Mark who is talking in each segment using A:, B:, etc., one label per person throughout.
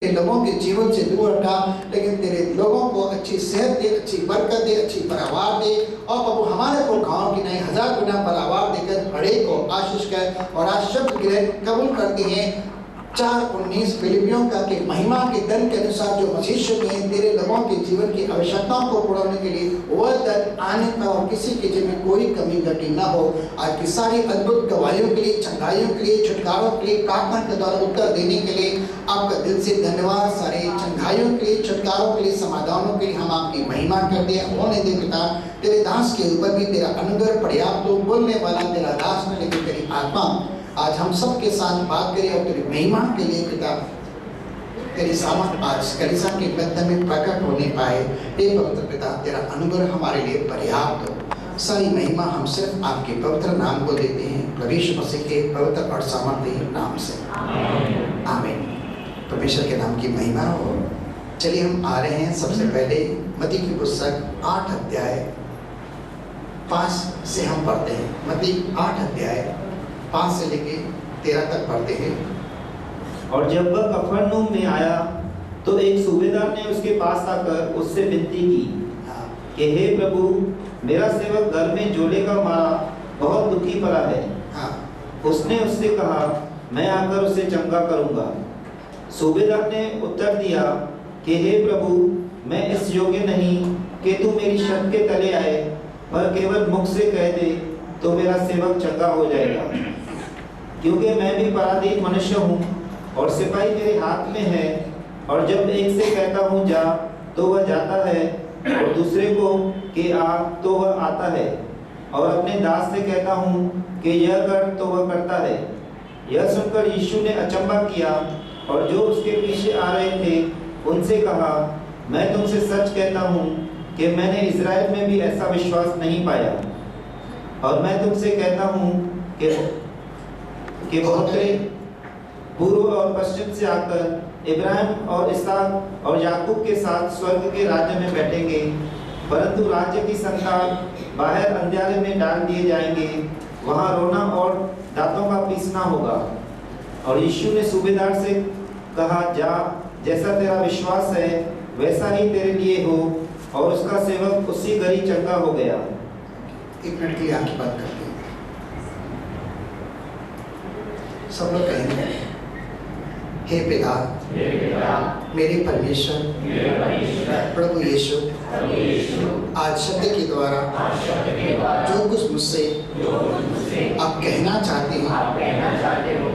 A: लोगों के जीवन से दूर हटा, लेकिन तेरे लोगों को अच्छी सेहत दे, अच्छी बरकत दे, अच्छी पैदावार दे। और प्रभु हमारे को गाँव की नहीं 1000 गुना पैदावार देकर बड़े को आशीष कर। और आज शब्द ग्रहण कबूल करते हैं 4:19 फिलिपियों का कि महिमा के धन के अनुसार जो मसीह में तेरे लोगों के जीवन की आवश्यकताओं को पूरा होने के लिए वह धन आने पर और किसी के जीवन में कोई कमी घटी ना हो। आज की सारी अद्भुत गवाहियों के लिए, चंगाइयों के लिए, छुटकारों के लिए, प्रार्थना के द्वारा उत्तर देने के लिए आपका दिल से धन्यवाद। सारे चंगाइयों के लिए, छुटकारों के लिए, समाधानों के लिए हम आपकी महिमा करते हैं। होने दे पिता, तेरे दास के ऊपर भी तेरा अनुग्रह पर्याप्त हो। बोलने वाला तेरा दास में, लेकिन तेरी आत्मा आज हम सब के साथ बात करें और तेरी महिमा के लिए पिता तेरी सामर्थ आज कलीसिया के मध्य में प्रकट होने पाए। हे पवित्र पिता, तेरा अनुग्रह हमारे लिए पर्याप्त हो। सारी महिमा हम सिर्फ आपके पवित्र नाम को देते हैं, प्रभु यीशु मसीह के पवित्र और सामर्थ्य नाम से, आमीन। परमेश्वर के नाम की महिमा हो। चलिए हम आ रहे हैं सबसे पहले मत्ती की पुस्तक 8 अध्याय 5 से हम पढ़ते हैं। मत्ती 8 अध्याय 5 से लेके 13 तक पढ़ते हैं।
B: और जब वह कफरनहूम में आया तो एक सूबेदार ने उसके पास आकर उससे विनती की कि हे प्रभु, मेरा सेवक घर में जोले का मारा बहुत दुखी पड़ा है। उसने उससे कहा, मैं आकर उसे चंगा करूंगा। सूबेदार ने उत्तर दिया कि हे प्रभु, मैं इस योग्य नहीं कि तू मेरी छत के तले आए, पर केवल मुख से कह दे तो मेरा सेवक चंगा हो जाएगा। क्योंकि मैं भी पराधीन मनुष्य हूँ और सिपाही मेरे हाथ में है, और जब एक से कहता हूँ जा तो वह जाता है, और दूसरे को कि आ तो वह आता है, और अपने दास से कहता हूँ कि यह कर तो वह करता है। यह सुनकर यीशु ने अचंभा किया और जो उसके पीछे आ रहे थे उनसे कहा, मैं तुमसे सच कहता हूँ कि मैंने इज़राइल में भी ऐसा विश्वास नहीं पाया। और मैं तुमसे कहता हूँ कि बहुत पूर्व और पश्चिम से आकर इब्राहिम और इसहाक और याकूब के साथ स्वर्ग के राज्य में बैठेंगे, परंतु राज्य की संतान बाहर अंधियारे में डाल दिए जाएंगे, वहाँ रोना और दांतों का पीसना होगा। और यीशु ने सूबेदार से कहा, जा, जैसा तेरा विश्वास है वैसा ही तेरे लिए हो। और उसका सेवक उसी घड़ी चंगा हो गया।
A: एक मिनट के लिए आपकी बात करते हैं। सब लोग कहेंगे, हे पिता, मेरे परमेश्वर, प्रभु यीशु, आज शब्द के द्वारा जो कुछ मुझसे आप कहना चाहते हैं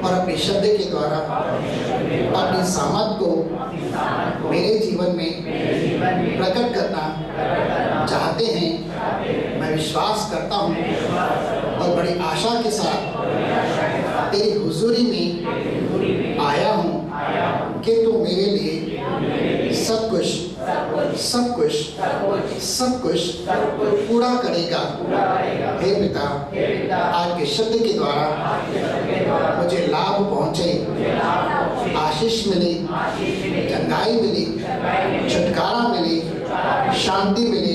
A: और अपने शब्द के द्वारा अपनी सामर्थ को मेरे जीवन में प्रकट करना चाहते हैं, मैं विश्वास करता हूँ और बड़ी आशा के साथ तेरी हुजूरी में आया हूँ कि तू मेरे लिए सब कुछ पूरा करेगा। हे पिता, आज के शब्द के द्वारा मुझे लाभ पहुँचे, आशीष मिले, चंगाई मिले, छुटकारा मिले, शांति मिले।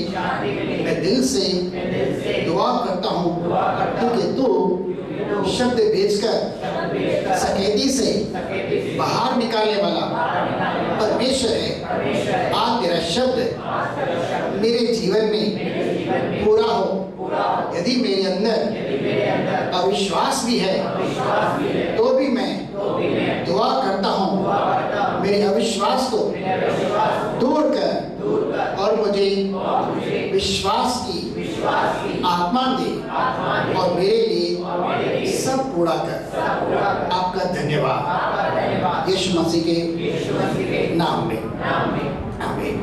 A: मैं दिल से दुआ करता हूँ क्योंकि तू शब्द भेजकर सकेती से बाहर निकालने वाला परमेश्वर है। आज तेरा शब्द मेरे जीवन में पूरा हो। यदि मेरे अंदर अविश्वास भी है तो भी मैं दुआ करता हूँ, मेरे अविश्वास को दूर कर और मुझे विश्वास की आत्मा दे और मेरे लिए सब पूरा कर। आपका धन्यवाद यीशु मसीह के नाम में, आमीन।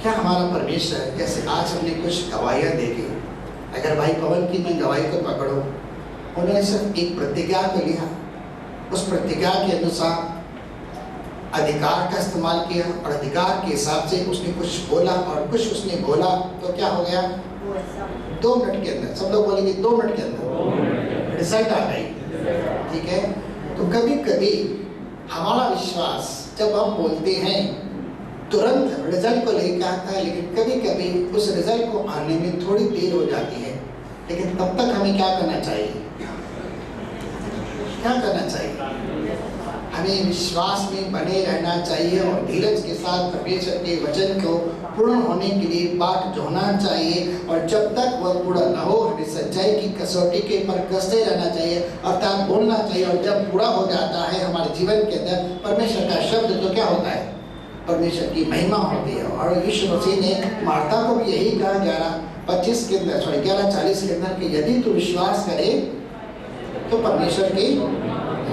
A: क्या हमारा परमेश्वर, जैसे आज हमने कुछ गवाहियाँ देखी, अगर भाई पवन की मैं गवाही को पकड़ो, उन्होंने सिर्फ एक प्रतिज्ञा को लिया, उस प्रतिज्ञा के अनुसार अधिकार का इस्तेमाल किया और अधिकार के हिसाब से उसने कुछ बोला और कुछ उसने बोला तो क्या हो गया? 2 मिनट के अंदर, सब लोग बोलेंगे 2 मिनट के अंदर रिजल्ट आ गई। ठीक है, तो कभी कभी हमारा विश्वास जब हम बोलते हैं तुरंत रिजल्ट को लेकर आता है, लेकिन कभी कभी उस रिजल्ट को आने में थोड़ी देर हो जाती है। लेकिन तब तक हमें क्या करना चाहिए? क्या करना चाहिए? हमें विश्वास में बने रहना चाहिए और धीरज के साथ परमेश्वर के वचन को पूर्ण होने के लिए बाट जोड़ना चाहिए। और जब तक वह पूरा न हो हमें सच्चाई की कसौटी के पर कसते रहना चाहिए, अर्थात बोलना चाहिए। और जब पूरा हो जाता है हमारे जीवन के अंदर परमेश्वर का शब्द, तो क्या होता है? परमेश्वर की महिमा होती है। और यीशु मसीह ने मार्था को भी यही कहा 11:25 के अंदर 11:40 के अंदर कि यदि तू विश्वास करे तो परमेश्वर की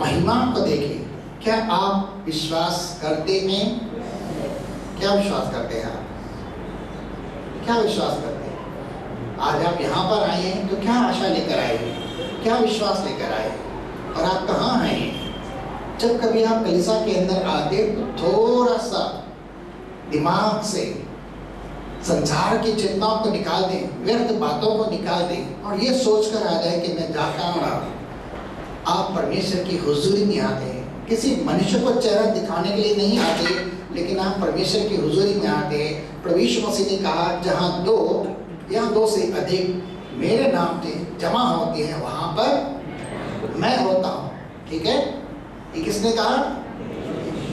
A: महिमा को देखे। क्या आप विश्वास करते हैं? क्या विश्वास करते हैं आप? क्या विश्वास करते हैं? आज आप यहाँ पर आए हैं तो क्या आशा लेकर आए हैं? क्या विश्वास लेकर आए? और आप कहाँ आए हैं? जब कभी आप कलीसिया के अंदर आते तो थोड़ा सा दिमाग से संसार की चिंताओं को निकाल दें, व्यर्थ बातों को निकाल दें और ये सोचकर आ जाए कि मैं जा कहाँ रहा हूँ। आप परमेश्वर की हुजूरी में आते हैं, किसी मनुष्य को चेहरा दिखाने के लिए नहीं आते, लेकिन आप परमेश्वर की हुजूरी में आते हैं। प्रभु यीशु मसीह ने कहा जहाँ दो या दो से अधिक मेरे नाम से जमा होते हैं वहाँ पर मैं होता हूँ। ठीक है, ये किसने कहा?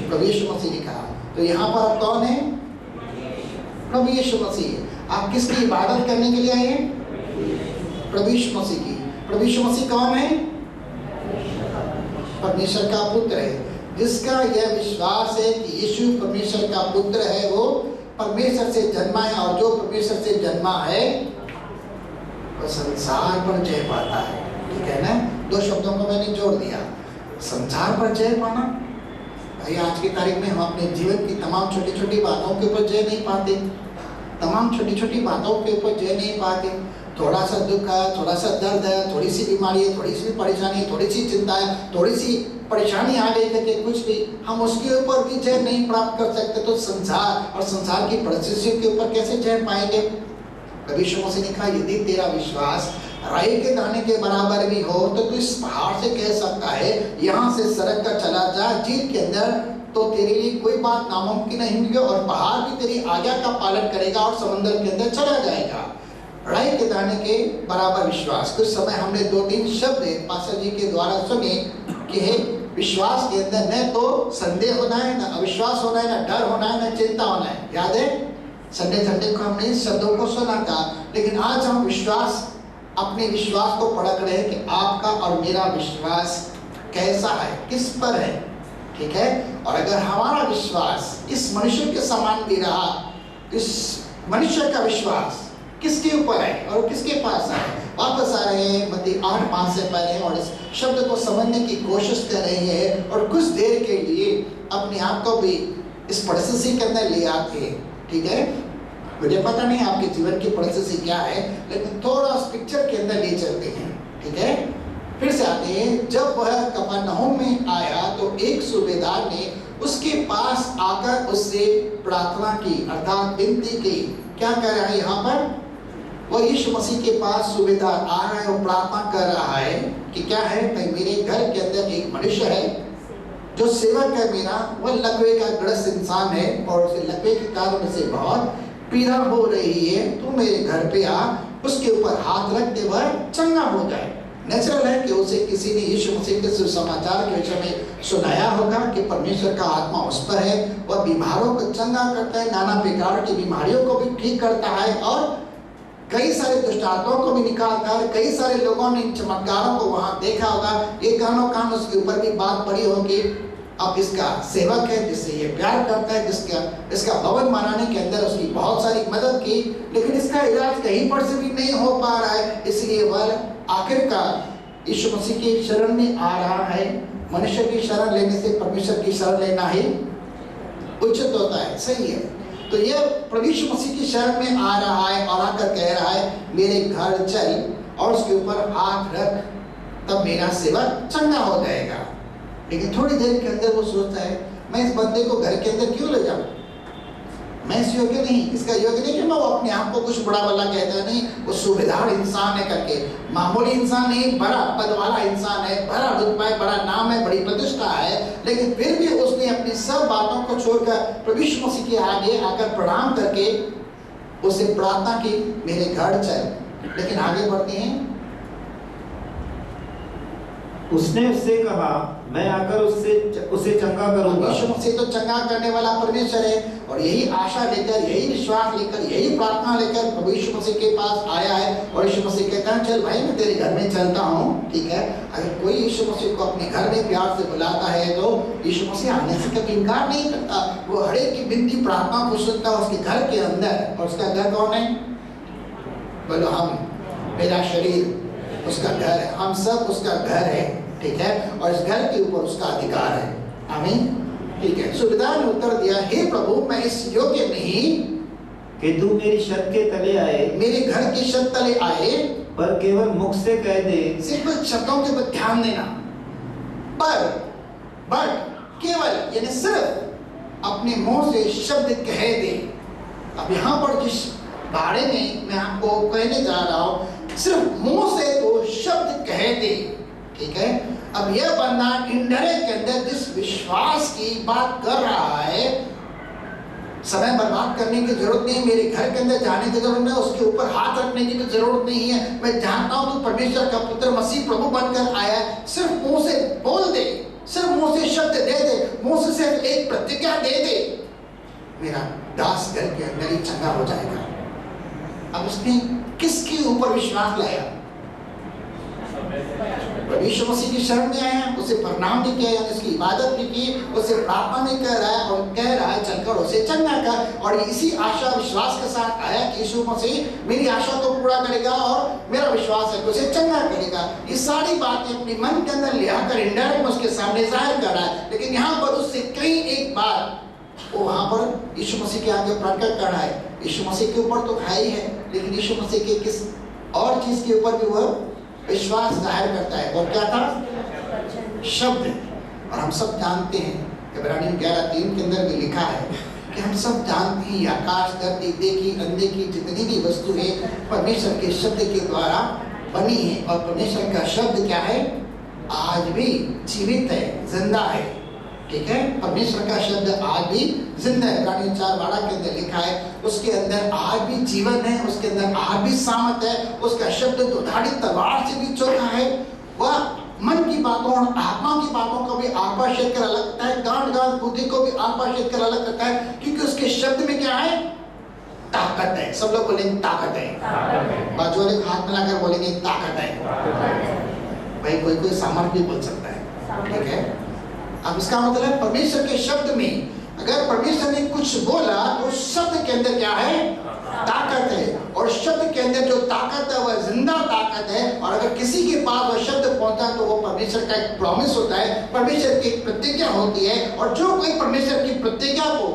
A: प्रभु यीशु मसीह ने कहा। तो यहाँ पर आप कौन है? प्रभु यीशु मसीह। आप किसकी इबादत करने के लिए आए हैं? प्रभु यीशु मसीह की। प्रभु यीशु मसीह कौन है? परमेश्वर का पुत्र है। जिसका यह विश्वास है कि यीशु परमेश्वर का पुत्र है वो परमेश्वर से जन्मा है, और जो परमेश्वर से जन्मा है वो संसार पर जय पाता है। ठीक है ना? दो शब्दों को मैंने जोड़ दिया, संसार पर जय पाना। भाई आज की तारीख में हम अपने जीवन की तमाम छोटी छोटी बातों के ऊपर जय नहीं पाते, तमाम छोटी छोटी बातों के ऊपर जय नहीं पाते। थोड़ा सा दुख है, थोड़ा सा दर्द है, थोड़ी सी बीमारी है, थोड़ी सी परेशानी है, थोड़ी सी चिंता है, थोड़ी सी परेशानी आ गई करके कुछ भी हम उसके ऊपर भी जय नहीं प्राप्त कर सकते, तो संसार और संसार की परिस्थितियों के ऊपर कैसे जय पाएंगे? कभी यीशु मसीह ने कहा यदि तेरा विश्वास राई के दाने के बराबर भी हो तो तू इस पहाड़ से कह सकता है यहाँ से सरक कर चला जा झील के अंदर, तो तेरे लिए कोई बात नामुमकिन नहीं होगी, और पहाड़ भी तेरी आज्ञा का पालन करेगा और समुद्र के अंदर चला जाएगा। राई के दाने के बराबर विश्वास। कुछ समय हमने 2-3 शब्द पास्टर जी के द्वारा सुने कि है विश्वास के अंदर न तो संदेह होना है, न अविश्वास होना है, न डर होना है, न चिंता होना है। याद है संडे को हमने इन शब्दों को सुना था। लेकिन आज हम विश्वास, अपने विश्वास को परख रहे हैं कि आपका और मेरा विश्वास कैसा है, किस पर है। ठीक है, और अगर हमारा विश्वास इस मनुष्य के समान भी रहा, इस मनुष्य का विश्वास किसके ऊपर है और किसके पास है? वापस आ रहे हैं मत्ती 8:5 से पहले और इस शब्द को समझने की कोशिश कर रहे हैं और कुछ देर के लिए अपने आप को भी इस परिस्थिति के अंदर ले आते हैं। ठीक है, मुझे पता नहीं आपके जीवन की परिस्थिति क्या है, लेकिन थोड़ा उस पिक्चर के अंदर ले चलते हैं। ठीक है, फिर से आते हैं। जब वह कफरनहूम में आया तो एक सूबेदार ने उसके पास आकर उससे प्रार्थना की, अर्थात विनती की। क्या कर रहा है यहाँ पर? वह यीशु मसीह के पास सूबेदार आ रहा है और प्रार्थना कर रहा है कि क्या है भाई, मेरे घर के अंदर एक मनुष्य है जो सेवक है मेरा, वह लकवे का ग्रस्त इंसान है और उसे लकवे के कारण से बहुत पीड़ा हो रही है। तू मेरे घर पे आ, उसके ऊपर हाथ रखते वह चंगा हो जाए। नेचुरल है कि उसे किसी ने यीशु मसीह के सुसमाचार के विषय में सुनाया होगा कि परमेश्वर का आत्मा उस पर है, वह बीमारों को चंगा करता है, नाना प्रकार की बीमारियों को भी ठीक करता है और कई सारे दुष्ट आत्माओं को भी निकालता है। कई सारे लोगों ने इन चमत्कारों को वहाँ देखा होगा। ये कानों कान उसके ऊपर भी बात पड़ी होगी। अब इसका सेवक है जिससे ये प्यार करता है, इसका भवन बनाने के अंदर उसकी बहुत सारी मदद की, लेकिन इसका इलाज कहीं पर से भी नहीं हो पा रहा है। इसलिए वह आखिरकार यीशु मसीह की शरण में आ रहा है। मनुष्य की शरण लेने से परमेश्वर की शरण लेना ही उचित होता है, सही है। तो यह प्रभु यीशु मसीह की शरण में आ रहा है और आकर कह रहा है मेरे घर चल और उसके ऊपर हाथ रख, तब मेरा सेवक चंगा हो जाएगा। लेकिन थोड़ी देर के अंदर वो सोचता है मैं इस बंदे को घर के अंदर क्यों ले जाऊं, मैं इस योग्य नहीं, इसका योग्य नहीं कि मैं वो अपने आप को कुछ बड़ा वाला कहता नहीं, वो सूबेदार इंसान है करके, मामूली इंसान नहीं, बड़ा पद वाला इंसान है, बड़ा रुतबा है, बड़ा नाम है, बड़ी प्रतिष्ठा है। लेकिन फिर भी उसने अपनी सब बातों को छोड़कर प्रभु यीशु मसीह के आगे आकर प्रणाम करके उसे प्रार्थना की मेरे घर चल। लेकिन आगे बढ़ते हैं
B: उसने उससे कहा, मैं आकर उसे चंगा करूंगा।
A: यीशु मसीह तो चंगा करने वाला परमेश्वर है और यही आशा लेकर, यही विश्वास लेकर, यही प्रार्थना लेकर प्रभु यीशु मसीह के पास आया है। और यीशु मसीह कहता है, चल भाई मैं तेरे घर में चलता हूँ, ठीक है। अगर कोई यीशु मसीह को अपने घर में प्यार से बुलाता है तो यीशु मसीह आने से कभी इनकार नहीं करता। वो हर एक की विनती प्रार्थना को सुनता है उसके घर के अंदर। और उसका घर कौन है? बोलो हम, मेरा शरीर उसका घर है, हम सब उसका घर है, ठीक है। और इस घर के ऊपर उसका अधिकार है। आमीन, ठीक है। सुबेदार ने उत्तर दिया, हे प्रभु मैं इस योग्य नहीं
B: कि तू मेरी छत के तले आए,
A: मेरे घर की छत तले आए,
B: पर केवल मुख से कह दे।
A: सिर्फ शब्दों के ऊपर ध्यान देना, बट केवल यानी सिर्फ अपने मुंह से शब्द कह दे। अब यहाँ पर जिस बारे में मैं आपको कहने जा रहा हूँ, सिर्फ मुंह से तो शब्द कह दे, ठीक है। अब यह बंदा इंडरे के अंदर जिस विश्वास की बात कर रहा है, समय बर्बाद करने की जरूरत नहीं, मेरे घर के अंदर जाने की जरूरत नहीं, उसके ऊपर हाथ रखने की भी जरूरत नहीं है। मैं जानता हूं तू परमेश्वर का पुत्र मसीह प्रभु बनकर आया है। सिर्फ मुंह से बोल दे, सिर्फ मुंह से शब्द दे दे, मुंह से सिर्फ एक प्रतिज्ञा दे दे, मेरा दास घर के अंदर ही चंगा हो जाएगा। अब उसने किसके ऊपर विश्वास लाया? यीशु मसीह की शरण में आया, उसे प्रणाम भी किया, यानी उसकी इबादत भी की, उसे प्रार्थना भी कर रहा है और कह रहा है चलकर उसे चंगा कर। और इसी आशा विश्वास के साथ आया कि यीशु मसीह मेरी आशा को पूरा करेगा और मेरा विश्वास है कि उसे चंगा करेगा। ये सारी बातें अपने मन के अंदर ले आकर इंडायरेक्ट उसके सामने जाहिर कर रहा है। लेकिन यहाँ पर उससे कई एक बार वो वहां पर यीशु मसीह के आगे प्रकट कर रहा है। यीशु मसीह के ऊपर तो है ही है, लेकिन यीशु मसीह के किस और चीज के ऊपर भी वह विश्वास जाहिर करता है। और क्या था? शब्द। और हम सब जानते हैं, इब्रानियों 11:3 के अंदर भी लिखा है कि हम सब जानते हैं आकाश, धरती, देखी अनदेखी जितनी भी वस्तु है परमेश्वर के शब्द के द्वारा बनी है। और परमेश्वर का शब्द क्या है? आज भी जीवित है, जिंदा है, ठीक है। परमेश्वर का शब्द आज भी जिंदा है। इब्रानियों 4:12 के अंदर लिखा है उसके अंदर आज भी जीवन है, उसके अंदर आज भी सामर्थ है। उसका शब्द दुधारी तलवार से भी चोखा है। वह मन की बातों और आत्मा की बातों को भी आर पार छेद कर अलग करता है, गांठ बुद्धि को भी आर पार छेद कर अलग करता है, क्योंकि उसके शब्द में क्या है? ताकत है। सब लोग बोलेंगे ताकत है। बाजू वाले को हाथ मिलाकर बोलेंगे ताकत है। भाई कोई कोई सामर्थ भी बोल सकता है, ठीक है। अब इसका मतलब परमेश्वर के शब्द में अगर परमेश्वर ने कुछ बोला तो शब्द के अंदर क्या है? ताकत है। और शब्द के अंदर जो ताकत है वह जिंदा ताकत है। और अगर किसी के पास वह शब्द पहुंचा तो वो परमेश्वर का एक प्रॉमिस होता है, परमेश्वर की एक प्रतिज्ञा होती है। और जो कोई परमेश्वर की प्रतिज्ञा को,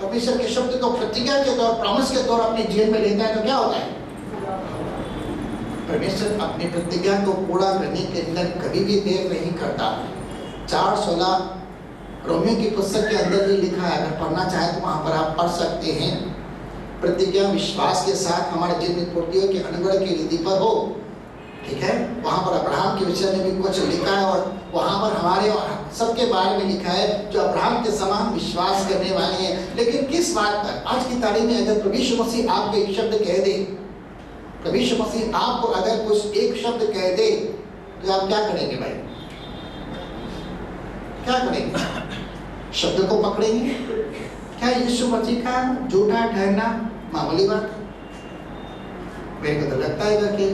A: परमेश्वर के शब्द को प्रतिज्ञा के तौर, प्रॉमिस के तौर अपने जीवन में लेता है तो क्या होता है? परमेश्वर अपनी प्रतिज्ञा को पूरा करने के अंदर कभी भी देर नहीं करता। 4:16 रोमियो की पुस्तक के अंदर भी लिखा है, अगर पढ़ना चाहे तो वहां पर आप पढ़ सकते हैं। प्रतिज्ञा विश्वास के साथ हमारे जीवन में पूर्तियों के अनुग्रह की रीति पर हो, ठीक है। वहां पर अब्राहम के विषय में भी कुछ लिखा है और वहां पर हमारे और सबके बारे में लिखा है जो अब्राहम के समान विश्वास करने वाले हैं। लेकिन किस बात पर? आज की तारीख में अगर प्रभु यीशु मसीह आपको एक शब्द कह दे, प्रभु यीशु मसीह आपको अगर कुछ एक शब्द कह दे तो आप क्या करेंगे भाई? क्या करेंगे? शब्द को पकड़ेंगे? क्या यीशु मसीह का झूठा ठहरना मामूली बात? मेरे को तो लगता है कि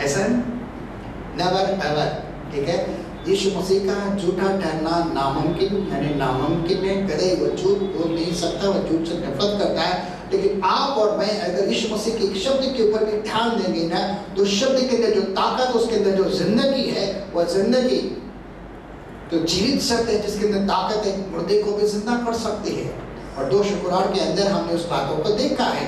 A: ऐसा नेवर एवर, ठीक है। यीशु मसीह का झूठा ठहरना नामुमकिन, यानी नामुमकिन है। कदे वो झूठ बोल नहीं सकता, वो झूठ से नफरत करता है। लेकिन आप और मैं अगर यीशु मसीह के शब्द के ऊपर भी ध्यान देंगे ना, तो शब्द के अंदर जो ताकत, उसके अंदर जो जिंदगी है, वह जिंदगी तो जीवित शब्द है जिसके अंदर ताकत है, मुर्दे को भी जिंदा कर सकती है। और 2 शुक्रवार के अंदर हमने उस बातों को देखा है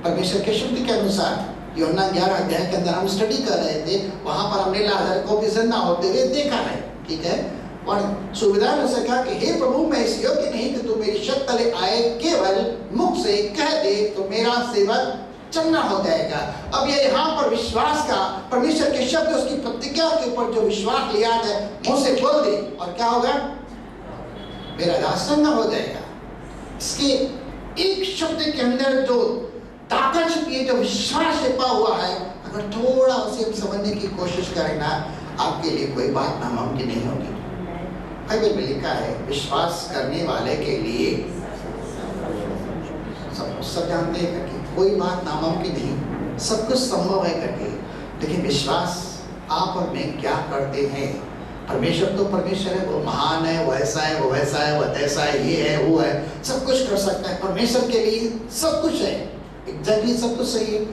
A: परमेश्वर के शब्द के अनुसार। यूहन्ना 11 अध्याय के अंदर हम स्टडी कर रहे थे, वहां पर हमने लाजर को भी जिंदा होते हुए देखा है, ठीक है। और सुविधा ने उसे कहा कि हे प्रभु मैं इस योग्य नहीं कि तू मेरी छत तले आए, केवल मुख से कह दे तो मेरा सेवक चंगा हो जाएगा। अब ये यहाँ पर विश्वास का, परमेश्वर के शब्द, उसकी प्रतिज्ञा के ऊपर जो विश्वास लिया है, मुंह से बोल दे और क्या होगा? मेरा दास चंगा हो जाएगा। इसके एक शब्द के अंदर जो ताकत छुपी है, जो विश्वास छिपा हुआ है, अगर थोड़ा उसे समझने की कोशिश करें ना, आपके लिए कोई बात नामुमकिन नहीं होगी। बाइबल में लिखा है विश्वास करने वाले के लिए सब जानते हैं कि कोई बात नामुमकिन नहीं, सब कुछ संभव है करके। लेकिन विश्वास आप और मैं क्या करते हैं? परमेश्वर तो परमेश्वर है, वो महान है, वो ऐसा है, वो वैसा है, वो तैसा है, ये है, वो है, सब कुछ कर सकता है। परमेश्वर के लिए सब कुछ है, एग्जैक्टली सब कुछ सही है।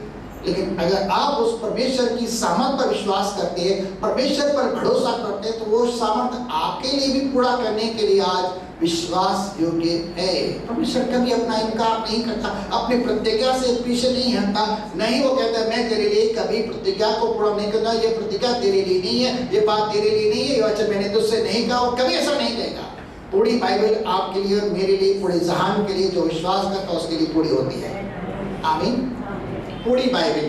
A: लेकिन अगर आप उस परमेश्वर की सामर्थ पर विश्वास करते हैं, परमेश्वर पर भरोसा करते हैं, तो वो सामर्थ आपके लिए भी पूरा करने के लिए आज विश्वास योग्य है। परमेश्वर कभी अपना इनकार नहीं करता, अपनी प्रतिज्ञा से पीछे नहीं हटता। नहीं वो कहता है मैं तेरे लिए कभी प्रतिज्ञा को पूरा नहीं करना, ये प्रतिज्ञा तेरे लिए नहीं है, ये बात तेरे लिए नहीं है, ये वचन मैंने तुझसे नहीं कहा, और कभी ऐसा नहीं कहेगा। पूरी बाइबल आपके लिए और मेरे लिए, पूरे जहान के लिए जो विश्वास करता है उसके लिए पूरी होती है। आमीन। पूरी बाइबल,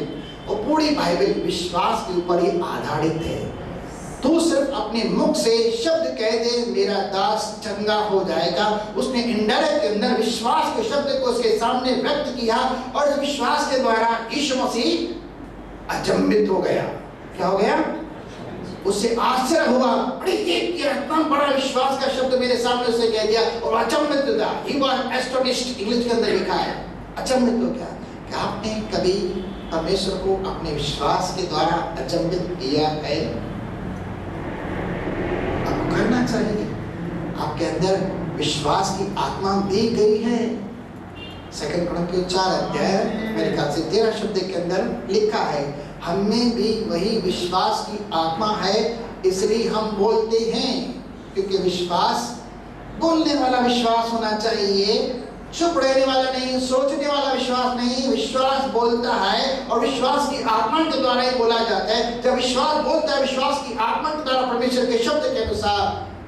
A: और पूरी बाइबल विश्वास के ऊपर ही आधारित है। तू सिर्फ अपने मुख से शब्द कह दे मेरा दास चंगा हो जाएगा। उसने इनडायरेक्ट के अंदर विश्वास के शब्द को उसके सामने व्यक्त किया, और इस विश्वास के द्वारा यीशु मसीह अचंभित हो गया। क्या हो गया? उससे आश्चर्य हुआ, अरे ये क्या इतना बड़ा विश्वास का शब्द मेरे सामने उसने कह दिया, और अचंभित हो गया। He was astonished, इंग्लिश के अंदर लिखा है अचंभित हो गया। क्या आपने कभी परमेश्वर को अपने विश्वास के द्वारा अचंभित किया है? आपको करना चाहिए। आपके अंदर विश्वास की आत्मा दी गई है। 2 कुरिन्थियों 4 अध्याय मेरे ख्याल से 13 शब्द के अंदर लिखा है, हमें भी वही विश्वास की आत्मा है, इसलिए हम बोलते हैं। क्योंकि विश्वास बोलने वाला विश्वास होना चाहिए, चुप रहने वाला नहीं, सोचने वाला विश्वास नहीं। विश्वास बोलता है, और विश्वास की आत्मा के द्वारा ही बोला जाता है। जब विश्वास बोलता है विश्वास की आत्मा के द्वारा परमेश्वर के शब्द के अनुसार,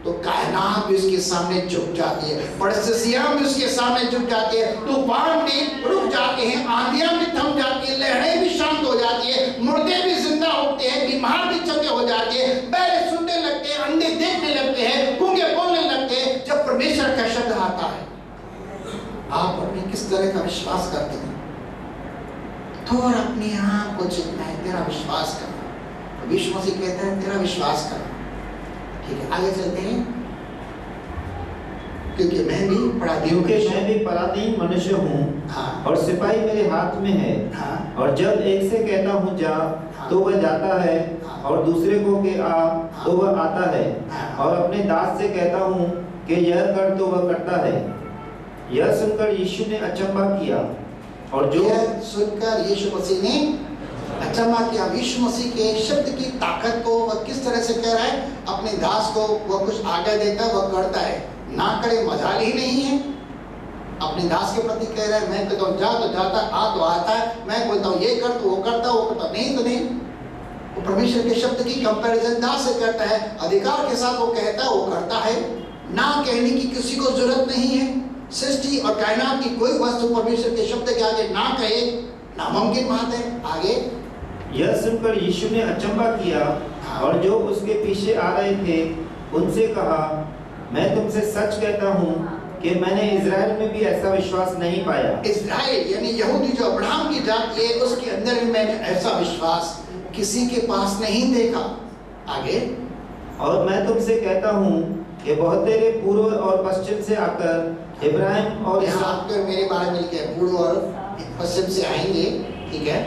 A: तो कायनात भी उसके सामने झुक जाती है, परिस्थितियां भी उसके सामने झुक जाती है, तूफान भी रुक जाते हैं, आंधियां भी थम जाती है, लहरें भी शांत हो जाती है, मुर्दे भी जिंदा होते हैं, बीमार भी चंगे हो जाते हैं, बहरे सुनने लगते हैं, अंधे देखने लगते हैं, गूंगे बोलने लगते हैं। जब परमेश्वर का शब्द आता है, आप अपने किस तरह का विश्वास करते हैं? थोड़ा अपने आप को चिंता है, तेरा विश्वास करना। यीशु मसीह कहते हैं तेरा विश्वास करना। ठीक है, आगे चलते हैं। क्योंकि मैं भी
B: पराधीन मनुष्य हूँ,
A: हाँ,
B: और सिपाही मेरे हाथ में है।
A: हाँ,
B: और जब एक से कहता हूँ जा,
A: हाँ,
B: तो वह जाता है,
A: हाँ,
B: और दूसरे को कि आ, तो वह आता है,
A: हाँ,
B: और अपने दास से कहता हूँ कि यह कर, तो वह करता है। यह सुनकर यीशु ने अचंभा किया, और जो
A: यह सुनकर यीशु मसीह ने अचंभा किया। यीशु मसीह के शब्द की ताकत को वह किस तरह से कह रहा है? अपने दास को वह कुछ आगे देता है, वह करता है, ना करे मजाल ही नहीं है। अपने दास के प्रति कह रहा है, मैं कहता हूँ जा तो जाता, आ तो आता है, मैं बोलता हूँ ये कर तो वो करता, वो करता नहीं तो नहीं। वो परमेश्वर के शब्द की कंपैरिजन दास से करता है, अधिकार के साथ वो कहता है, वो करता है। ना कहने की किसी को जरूरत नहीं है। सृष्टि और कायनात की कोई वस्तु परमेश्वर के शब्द के आगे ना कहे, नामुमकिन बात है। आगे,
B: यह सुनकर यीशु ने अचंभा किया, और जो उसके पीछे आ रहे थे उनसे कहा, मैं तुमसे सच कहता हूँ कि मैंने इज़राइल में भी ऐसा विश्वास नहीं पाया।
A: इज़राइल यानी यहूदी जो अब्राहम की जाति है, उसके अंदर भी मैंने ऐसा विश्वास किसी के पास नहीं देखा। आगे,
B: और मैं तुमसे कहता हूँ कि बहुतेरे पूर्व और पश्चिम से आकर इब्राहिम और
A: इसहाक मेरे बारे में लिखे पूर्व और पश्चिम से आएंगे, ठीक है,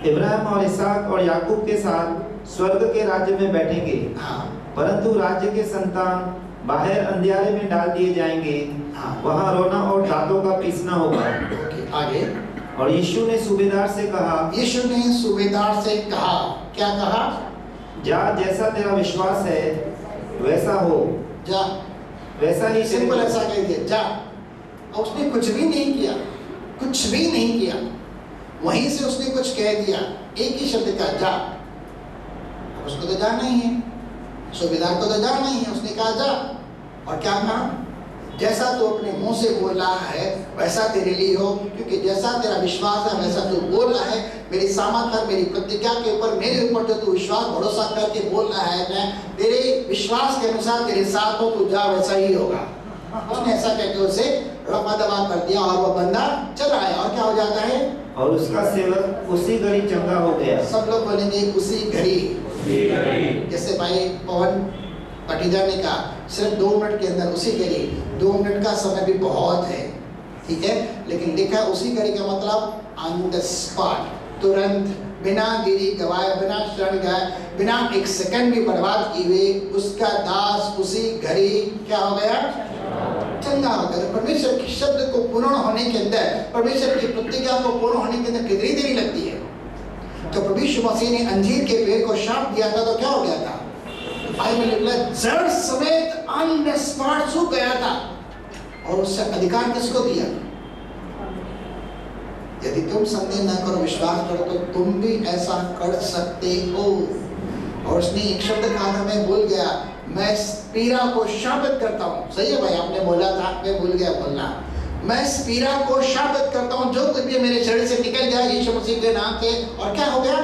B: इब्राहिम और इसहाक और याकूब के साथ स्वर्ग के राज्य में बैठेंगे।
A: हाँ,
B: परंतु राज्य के संतान बाहर अंधियारे में डाल दिए जाएंगे,
A: हाँ,
B: वहाँ रोना और दांतों का पीसना होगा।
A: आगे,
B: और यीशु ने सूबेदार से कहा,
A: यीशु ने सूबेदार से कहा, क्या कहा?
B: जा, जैसा तेरा विश्वास है वैसा हो,
A: जा,
B: वैसा ही।
A: सिंपल ऐसा कह दिया, जा। और उसने कुछ भी नहीं किया, कुछ भी नहीं किया, वहीं से उसने कुछ कह दिया, एक ही शब्द का जा। अब उसको तो जाना ही है, सूबेदार को तो जाना ही है। उसने कहा जा, और क्या कहा? जैसा तू अपने मुंह से बोल रहा है वैसा तेरे लिए हो, क्योंकि जैसा तेरा विश्वास है वैसा तू बोल रहा है। मेरी सामर्थ पर, मेरी प्रतिज्ञा के ऊपर, मेरे ऊपर जो तू विश्वास भरोसा करके बोल रहा है, मैं तेरे विश्वास के अनुसार तेरे साथ हो, तू जा, वैसा ही होगा। उसने ऐसा कहकर उसे रफा दफा कर दिया, और वह बंदा चला आया। और क्या हो जाता है?
B: और उसका सेवक उसी घड़ी चंगा हो गया।
A: सब लोग बोलेंगे उसी घड़ी, जैसे भाई पवन पटीदार ने कहा सिर्फ 2 मिनट के अंदर उसी घड़ी, 2 मिनट का समय भी बहुत है, ठीक है, लेकिन लिखा उसी घड़ी का मतलब ऑन द स्पॉट, तुरंत, बिना देरी गवाए, बिना क्षण गए, बिना 1 सेकंड भी बर्बाद किए हुए उसका दास उसी घड़ी क्या हो गया, चंगा हो गया। परमेश्वर के शब्द को पूर्ण होने के अंदर, परमेश्वर की प्रतिज्ञा को पूर्ण होने के अंदर कितनी देरी लगती है। तो प्रभु यीशु मसीह ने अंजीर के पेड़ को शाप दिया था तो क्या हो गया था, बाइबल में लिखा जड़ समेत ऑन द स्पॉट सूख गया था। और उससे अधिकार किसको दिया, यदि तुम संदेह न करो विश्वास करो तो तुम भी ऐसा कर सकते हो। और उसने एक शब्द कहा था, मैं भूल गया, मैं पीरा को शापित करता हूँ। सही है भाई, आपने बोला था, मैं भूल गया बोलना। मैं इस पीरा को शापित करता हूँ, जो कुछ भी मेरे शरीर से निकल जाए यीशु मसीह के नाम से। और क्या हो गया,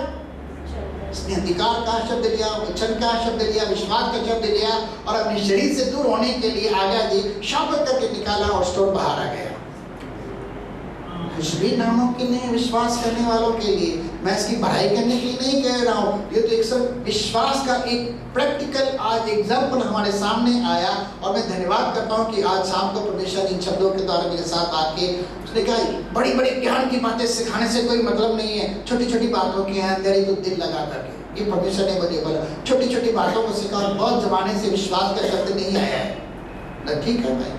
A: इसने अधिकार का शब्द लिया, वचन का शब्द लिया, विश्वास का शब्द लिया और अपने शरीर से दूर होने के लिए आज्ञा दी, शापित करके निकाला और स्टोर बाहर आ गया। कुछ भी नामुमकिन नहीं विश्वास करने वालों के लिए। मैं इसकी पढ़ाई करने के लिए नहीं कह रहा हूँ, ये तो एक सब विश्वास का एक प्रैक्टिकल आज एग्जाम्पल हमारे सामने आया। और मैं धन्यवाद करता हूँ कि आज शाम को परमेश्वर इन शब्दों के द्वारा मेरे साथ आके उसने कहा बड़ी बड़ी ज्ञान की बातें सिखाने से कोई मतलब नहीं है, छोटी छोटी बातों के अंदर ही तो दिल लगा करके, ये परमेश्वर ने मुझे बोला, छोटी छोटी बातों को सिखा। बहुत जमाने से विश्वास का शब्द नहीं आया है, ठीक है भाई,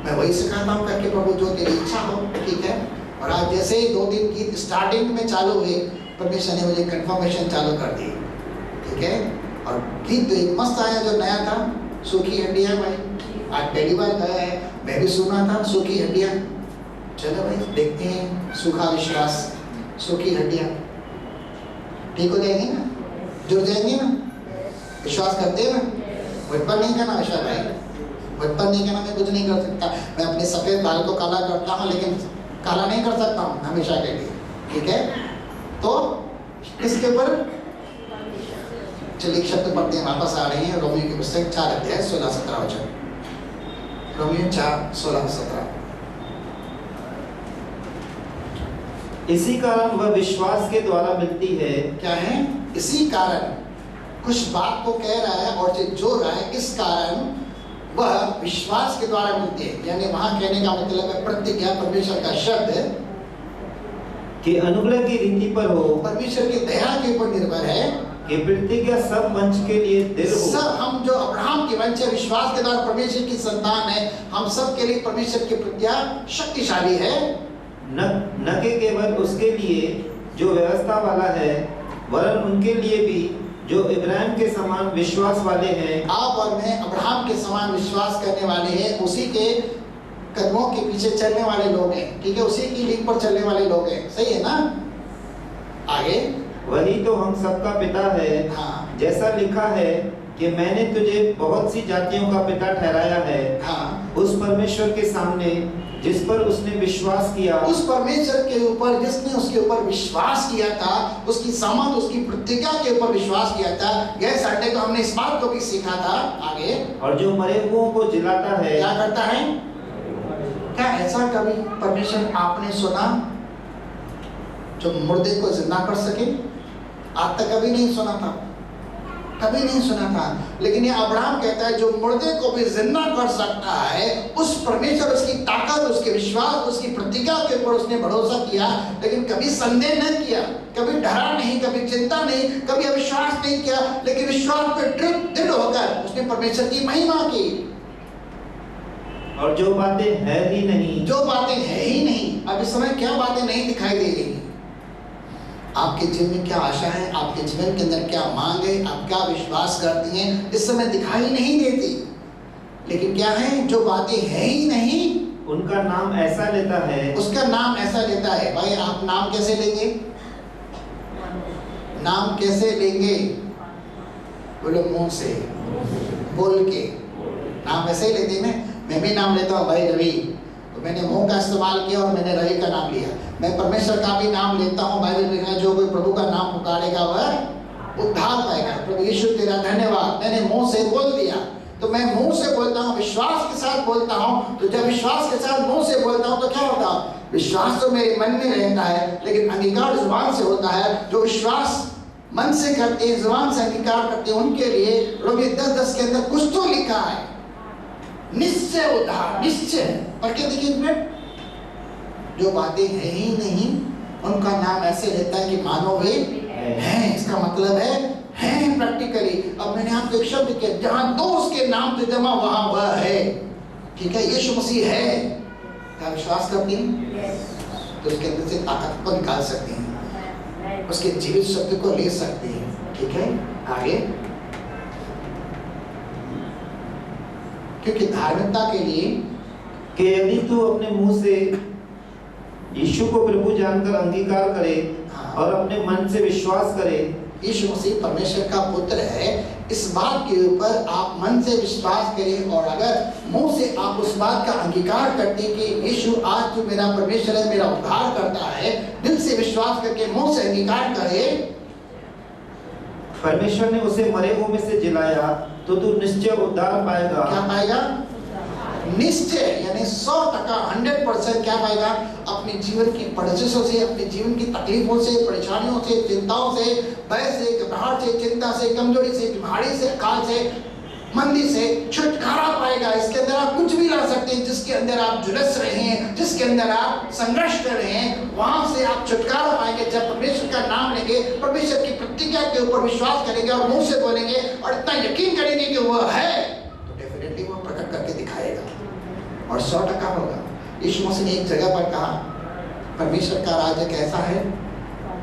A: मैं वही सिखाता हूँ करके प्रभु जो तेरी इच्छा हो, ठीक है। और आज जैसे ही 2 दिन गीत स्टार्टिंग में चालू हुए, परमेश्वर ने मुझे कंफर्मेशन चालू कर दी, ठीक है। और गीत तो एक मस्त आया जो नया था, सूखी हड्डियाँ भाई, आज पहली बार गाया है, मैं भी सुना था सूखी हड्डियाँ। चलो भाई देखते हैं, सूखा विश्वास, सूखी हड्डियाँ ठीक हो जाएंगी ना, जुड़ जाएंगी ना, विश्वास करते हैं ना, बचपन नहीं करना विश्वास भाई, बचपन नहीं करना, मैं कुछ नहीं कर सकता। मैं अपने सफेद बाल को काला करता हूँ लेकिन काला नहीं कर सकता हूँ हमेशा के लिए, ठीक है। तो इसके ऊपर चलिए शब्द पढ़ते हैं, वापस आ रहे हैं रोमियो की पुस्तक 4 अध्याय 16-17 वचन, रोमियो 4:16-17।
B: इसी कारण वह विश्वास के द्वारा मिलती है।
A: क्या है, इसी कारण, कुछ बात को कह रहा है और जो रहा है, इस कारण वह विश्वास के द्वारा मिलती है। यानी वहां कहने का मतलब है प्रतिज्ञा, परमेश्वर का शब्द
B: कि अनुग्रह की रीति पर हो,
A: परमेश्वर की दया के ऊपर निर्भर है
B: कि प्रतिज्ञा सब वंश के लिए दृढ़ हो।
A: सब हम जो अब्राहम के वंश है, विश्वास के द्वारा परमेश्वर की संतान है, हम सब के लिए परमेश्वर की प्रतिज्ञा शक्तिशाली है।
B: न कि केवल उसके लिए जो व्यवस्था वाला है, वरन उनके लिए भी जो इब्राहिम के समान विश्वास वाले हैं।
A: आप और मैं अब्राहम के समान विश्वास करने वाले हैं, उसी के कदमों के पीछे चलने वाले लोग हैं, ठीक है, उसी की लीड पर चलने वाले लोग हैं, सही है ना। आगे,
B: वही तो हम सबका पिता है।
A: हाँ,
B: जैसा लिखा है कि मैंने तुझे बहुत सी जातियों का पिता ठहराया है।
A: हाँ,
B: उस परमेश्वर के सामने जिस पर उसने विश्वास किया,
A: उस परमेश्वर के ऊपर जिसने उसके ऊपर विश्वास किया था, उसकी सामर्थ, उसकी प्रतिज्ञा के ऊपर विश्वास किया था। गए संडे को हमने इस बात को भी सीखा था। आगे,
B: और जो मरे हुओं को जिलाता है।
A: क्या करता है, क्या ऐसा कभी परमेश्वर आपने सुना जो मुर्दे को जिंदा कर सके? आज तक कभी नहीं सुना था, कभी नहीं सुना था। लेकिन ये अब्राहम कहता है जो मुर्दे को भी जिंदा कर सकता है, उस परमेश्वर, उसकी ताकत, उसके विश्वास, उसकी प्रतिज्ञा के ऊपर उसने भरोसा किया, लेकिन कभी संदेह नहीं किया, कभी डरा नहीं, कभी चिंता नहीं, कभी अविश्वास नहीं किया, लेकिन विश्वास पे दृढ़ होकर उसने परमेश्वर की महिमा की।
B: और जो बातें है ही नहीं,
A: जो बातें है ही नहीं, अब इस समय क्या बातें नहीं दिखाई दे रही, आपके जीवन में क्या आशा है, आपके जीवन के अंदर क्या मांग है, आप क्या विश्वास करती हैं, इस समय दिखाई नहीं देती। लेकिन क्या है, जो बातें है ही नहीं,
B: उनका नाम ऐसा लेता है,
A: उसका नाम ऐसा लेता है। भाई आप नाम कैसे लेंगे, नाम कैसे लेंगे? बोलो मुंह से बोल के, नाम ऐसे ही लेते हैं। मैं भी नाम लेता हूँ भाई रवि, तो मैंने मुंह का इस्तेमाल किया और मैंने रवि का नाम लिया। मैं परमेश्वर का भी नाम लेता हूँ, बाइबल में लिखा है जो कोई प्रभु का नाम पुकारेगा वह उद्धार पाएगा। प्रभु यीशु तेरा धन्यवाद, मैंने मुंह से बोल दिया। तो मैं मुंह से बोलता हूँ, विश्वास के साथ बोलता हूँ। तो जब विश्वास के साथ मुंह से बोलता हूँ तो क्या होता है, विश्वास तो मेरे मन में रहता है, लेकिन अंगीकार जुबान से होता है। जो विश्वास मन से करते हैं, जुबान से अंगीकार करते हैं, उनके लिए रोमी 10:10 के अंदर कुछ तो लिखा है, निश्चय उद्धार, निश्चय। पढ़ के देखिए एक मिनट। जो बातें है ही नहीं उनका नाम ऐसे लेता है कि मानो वे हैं। इसका मतलब है प्रैक्टिकली। अब मैंने आपको एक शब्द किया, जहां दो उसके नाम से जमा वहां वह है। ठीक है, यीशु मसीह है। क्या विश्वास करती हैं? तो उसके अंदर से ताकत को निकाल सकती हैं, उसके जीवित शब्द को ले सकती हैं। ठीक है, आगे। क्योंकि धार्मिकता के लिए
B: कि यदि तू अपने मुंह से यीशु को प्रभु जानकर अंगीकार करे और अपने मन से विश्वास करे
A: यीशु मसीह परमेश्वर का पुत्र है, इस बात के ऊपर आप मन से विश्वास करें, और अगर मुंह से आप उस बात का अंगीकार करते हैं कि यीशु आज तो मेरा परमेश्वर है, मेरा उद्धार करता है, दिल से विश्वास करके मुंह से अंगीकार करें,
B: परमेश्वर ने उसे मरे हुए में से जिलाया, तो तू निश्चय उद्धार पाएगा।
A: क्या पाएगा? निश्चय, यानी 100% 100% क्या पाएगा? अपने जीवन की परेशानियों से, अपने जीवन की तकलीफों से, परेशानियों से, चिंताओं से, भय से, घबराहट से, चिंता से, कमजोरी से, बीमारी से, काल से, मंदी से छुटकारा पाएगा। इसके अंदर आप कुछ भी ला सकते हैं, जिसके अंदर आप झुलस रहे हैं, जिसके अंदर आप संघर्ष कर रहे हैं, वहां से आप छुटकारा पाएंगे जब परमेश्वर का नाम लेंगे, परमेश्वर की प्रतिज्ञा के ऊपर विश्वास करेंगे और मुंह से बोलेंगे और इतना यकीन करेंगे कि वह है, तो डेफिनेटली वो प्रकट करके दिखाएगा और 100% होगा। यीशु मसीह ने एक जगह पर कहा, परमेश्वर का राज्य कैसा है?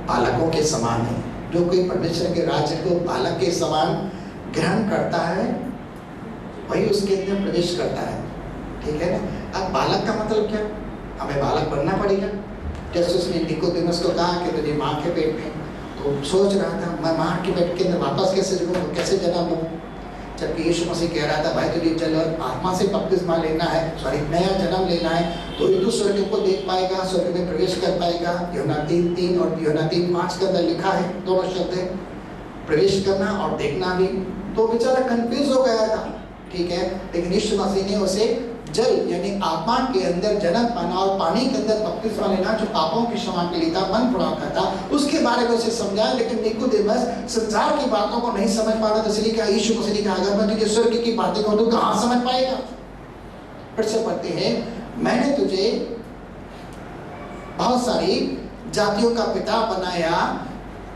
A: बालकों के समान है। जो कोई परमेश्वर के राज्य को बालक के समान ग्रहण करता है, वही उसके अंदर प्रवेश करता है। ठीक है ना? अब बालक का मतलब क्या? हमें बालक बनना पड़ेगा। जैसे उसने निकोदेमस को कहा कि तुझे माँ के पेट में, तो सोच रहा था मैं माँ के पेट के अंदर वापस कैसे जुड़ूँ, कैसे जन्म लूँ, जबकि यीशु मसीह कह रहा था भाई तुझे चलो आत्मा से बपतिस्मा लेना है, सॉरी नया जन्म लेना है, तो ही तू स्वर्ग को देख पाएगा, स्वर्ग में प्रवेश कर पाएगा। यूहन्ना 3:3 और यूहन्ना 3:5 के अंदर लिखा है, दोनों शब्द है, प्रवेश करना और देखना भी। तो बेचारा कंफ्यूज हो गया था। ठीक है, लेकिन यीशु मसीह ने उसे जल यानी आत्मा के अंदर जन्म पाना और पानी के अंदर बपतिस्मा लेना, जो पापों की क्षमा के लिए था, मन छुड़ाता था, उसके बारे में उसे समझाया। लेकिन निकोदेमस संसार की बातों को नहीं समझ पा रहा था, इसलिए कहा यीशु मसीह ने कहा अगर मैं तुझे स्वर्ग की बातें कहूं तो कहां समझ पाएगा? फिर से पढ़ते हैं, मैंने तुझे बहुत सारी जातियों का पिता बनाया,